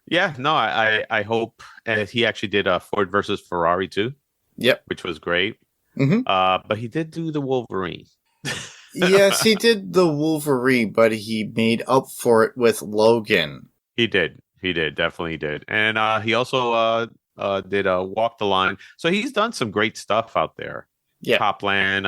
yeah, no, I hope, and he actually did Ford versus Ferrari too. Yep. Which was great. Mm-hmm. But he did do the Wolverine. Yes, he did the Wolverine, but he made up for it with Logan. He did, definitely did, and he also did Walk the Line. So he's done some great stuff out there. Yeah. Copland,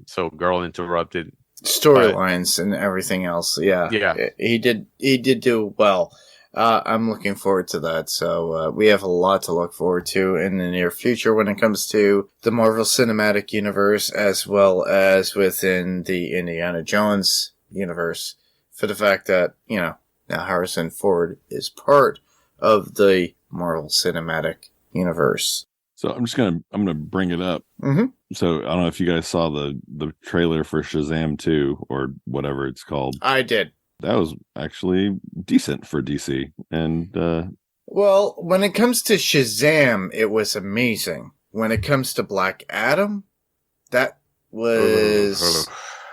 so Girl Interrupted, storylines and everything else. Yeah. He did do well. I'm looking forward to that. So we have a lot to look forward to in the near future when it comes to the Marvel Cinematic Universe, as well as within the Indiana Jones universe, for the fact that, now Harrison Ford is part of the Marvel Cinematic Universe. So I'm gonna bring it up. Mm-hmm. So I don't know if you guys saw the trailer for Shazam 2 or whatever it's called. I did. That was actually decent for DC. And well, when it comes to Shazam, it was amazing. When it comes to Black Adam, that was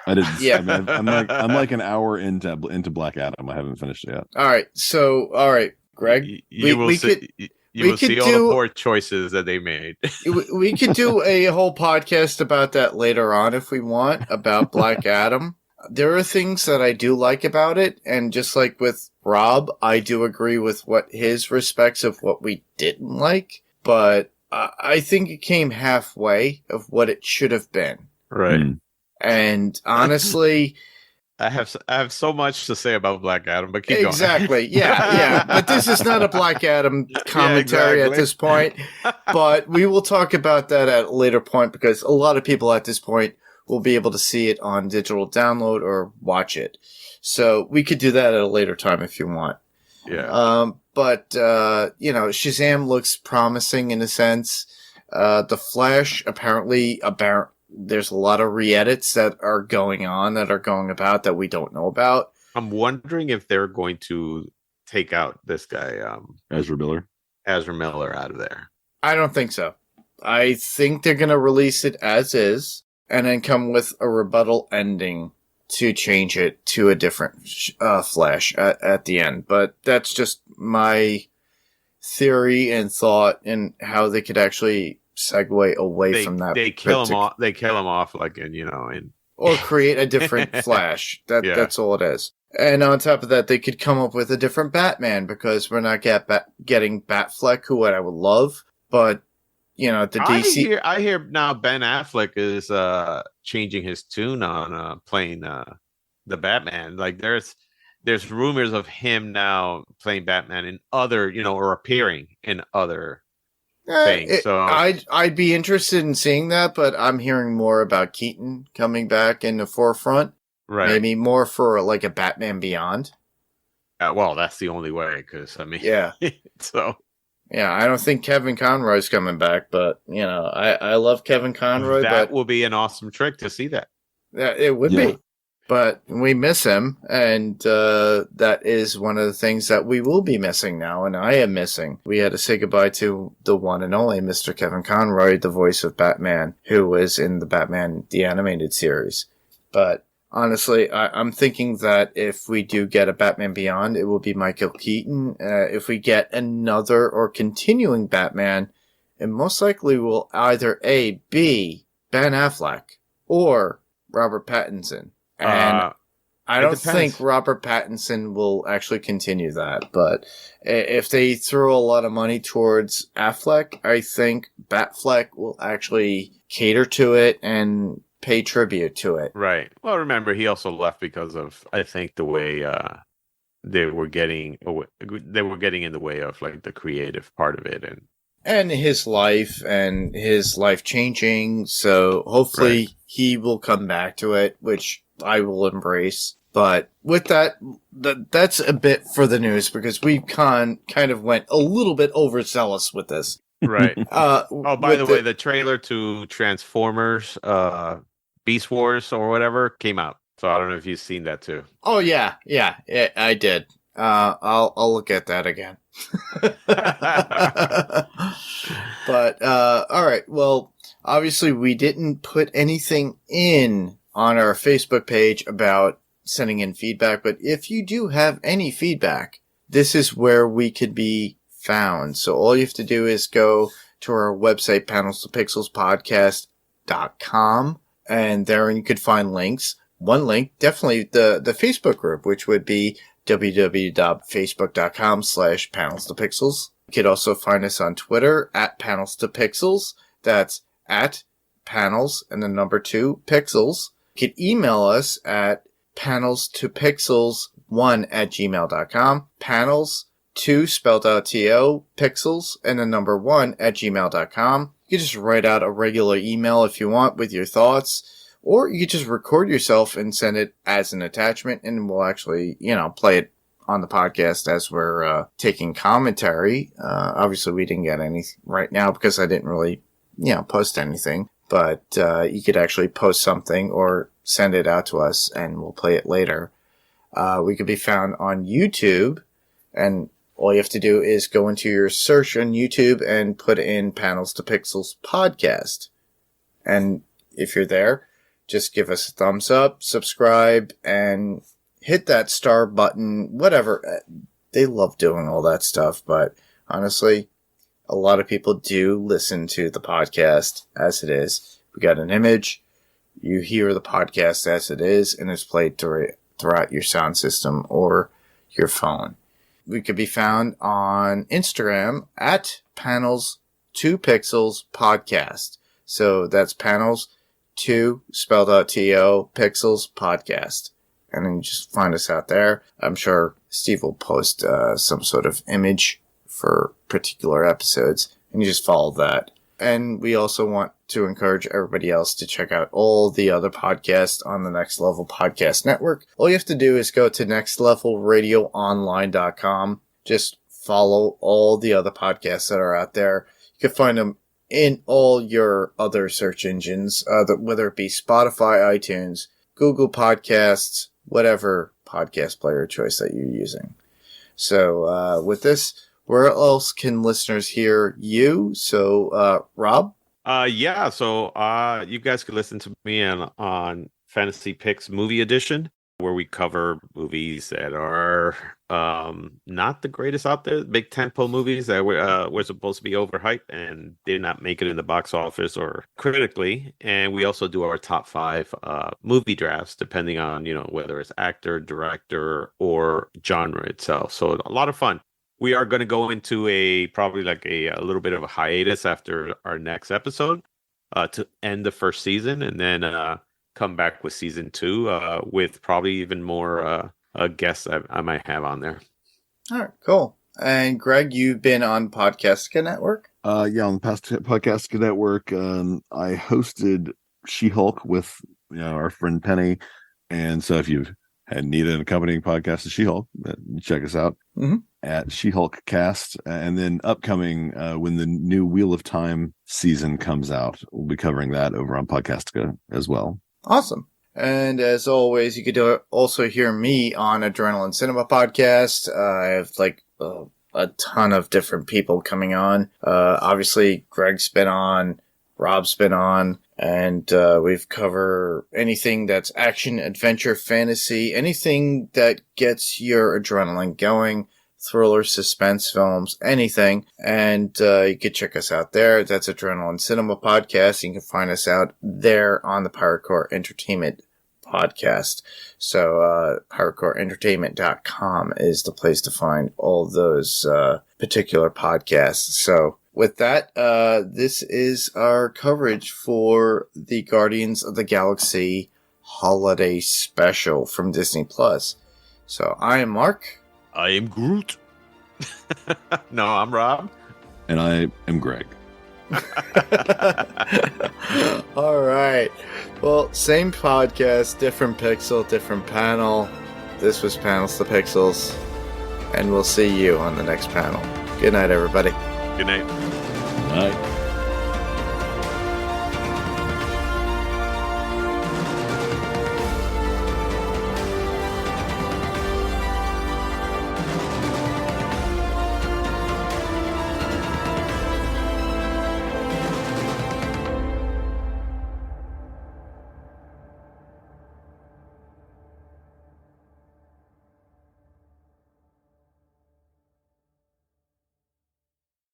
I didn't. Yeah, I'm like an hour into Black Adam. I haven't finished it yet. All right, Greg. You will see all the poor choices that they made. We could do a whole podcast about that later on if we want, about Black Adam. There are things that I do like about it, and just like with Rob, I do agree with what his respects of what we didn't like, but I think it came halfway of what it should have been. Right. And honestly, I have so much to say about Black Adam, but keep going. Yeah. But this is not a Black Adam commentary at this point. But we will talk about that at a later point, because a lot of people at this point will be able to see it on digital download or watch it. So we could do that at a later time if you want. Yeah. But Shazam looks promising in a sense. The Flash, apparently, there's a lot of re-edits that are going about that we don't know about. I'm wondering if they're going to take out this guy, Ezra Miller out of there. I don't think so. I think they're going to release it as is, and then come with a rebuttal ending to change it to a different Flash at the end. But that's just my theory and thought, and how they could actually segue away from that. They kill him off. They kill him off, or create a different Flash. That's all it is. And on top of that, they could come up with a different Batman, because we're not getting Batfleck, who I would love, but the DC. I hear now Ben Affleck is changing his tune on playing the Batman. Like there's rumors of him now playing Batman in other, or appearing in other things. So I'd be interested in seeing that, but I'm hearing more about Keaton coming back in the forefront. Right. Maybe more for like a Batman Beyond. Well, that's the only way, because yeah. So. Yeah, I don't think Kevin Conroy's coming back, but I love Kevin Conroy. That will be an awesome trick to see that. Yeah, it would be. But we miss him, and that is one of the things that we will be missing now, and I am missing. We had to say goodbye to the one and only Mr. Kevin Conroy, the voice of Batman, who was in the Batman the Animated Series. But honestly, I'm thinking that if we do get a Batman Beyond, it will be Michael Keaton. If we get another or continuing Batman, it most likely will either be Ben Affleck or Robert Pattinson. And I don't think Robert Pattinson will actually continue that. But if they throw a lot of money towards Affleck, I think Batfleck will actually cater to it and pay tribute to it. Right. Well, remember, he also left because of, I think, the way they were getting in the way of like the creative part of it, and his life changing. So hopefully he will come back to it, which I will embrace. But with that, that's a bit for the news because we kind of went a little bit overzealous with this. Right. Oh, by the way, the the trailer to Transformers, Beast Wars or whatever came out. So I don't know if you've seen that too. Oh yeah, I did. I'll look at that again. But all right. Well, obviously we didn't put anything in on our Facebook page about sending in feedback, but if you do have any feedback, this is where we could be found. So all you have to do is go to our website, panels2pixelspodcast.com, and there you could find links. One link, definitely the Facebook group, which would be www.facebook.com/panels2pixels. You could also find us on Twitter at panels2pixels. That's at panels and the number 2 pixels. You could email us at panels2pixels1@gmail.com. Panels 2 spelled out T-O, pixels and the number 1@gmail.com. You can just write out a regular email if you want with your thoughts, or you could just record yourself and send it as an attachment, and we'll actually, play it on the podcast as we're taking commentary. Obviously, we didn't get any right now because I didn't really, post anything. But you could actually post something or send it out to us, and we'll play it later. We could be found on YouTube, and all you have to do is go into your search on YouTube and put in Panels to Pixels podcast. And if you're there, just give us a thumbs up, subscribe, and hit that star button, whatever. They love doing all that stuff, but honestly, a lot of people do listen to the podcast as it is. We got an image, you hear the podcast as it is, and it's played throughout your sound system or your phone. We could be found on Instagram at Panels2Pixels Podcast. So that's Panels 2 spelled out T-O, Pixels Podcast. And then you just find us out there. I'm sure Steve will post some sort of image for particular episodes, and you just follow that. And we also want to encourage everybody else to check out all the other podcasts on the Next Level Podcast Network. All you have to do is go to nextlevelradioonline.com. Just follow all the other podcasts that are out there. You can find them in all your other search engines, whether it be Spotify, iTunes, Google Podcasts, whatever podcast player choice that you're using. So with this, where else can listeners hear you? So, Rob? Yeah, so you guys could listen to me on Fantasy Picks Movie Edition, where we cover movies that are not the greatest out there, big tentpole movies that were supposed to be overhyped and did not make it in the box office or critically. And we also do our top 5 movie drafts, depending on, whether it's actor, director, or genre itself. So a lot of fun. We are going to go into probably like a little bit of a hiatus after our next episode to end the first season, and then come back with season 2 with probably even more guests I might have on there. All right, cool. And Greg, you've been on Podcastica Network? Yeah, on the past Podcastica Network, I hosted She-Hulk with our friend Penny, and so if you've need an accompanying podcast to She-Hulk, check us out at She-Hulk Cast. And then upcoming, when the new Wheel of Time season comes out, we'll be covering that over on Podcastica as well. Awesome. And as always, you could also hear me on Adrenaline Cinema Podcast. I have a ton of different people coming on. Obviously, Greg's been on, Rob's been on, and we've covered anything that's action, adventure, fantasy, anything that gets your adrenaline going, thriller, suspense films, anything. And you can check us out there. That's Adrenaline Cinema Podcast. You can find us out there on the Piratecore Entertainment Podcast. So piratecoreentertainment.com is the place to find all those particular podcasts. So with that, this is our coverage for the Guardians of the Galaxy Holiday Special from Disney+. So I am Mark. I am Groot. No, I'm Rob. And I am Greg. All right. Well, same podcast, different pixel, different panel. This was Panels to Pixels, and we'll see you on the next panel. Good night, everybody. Good night. Bye.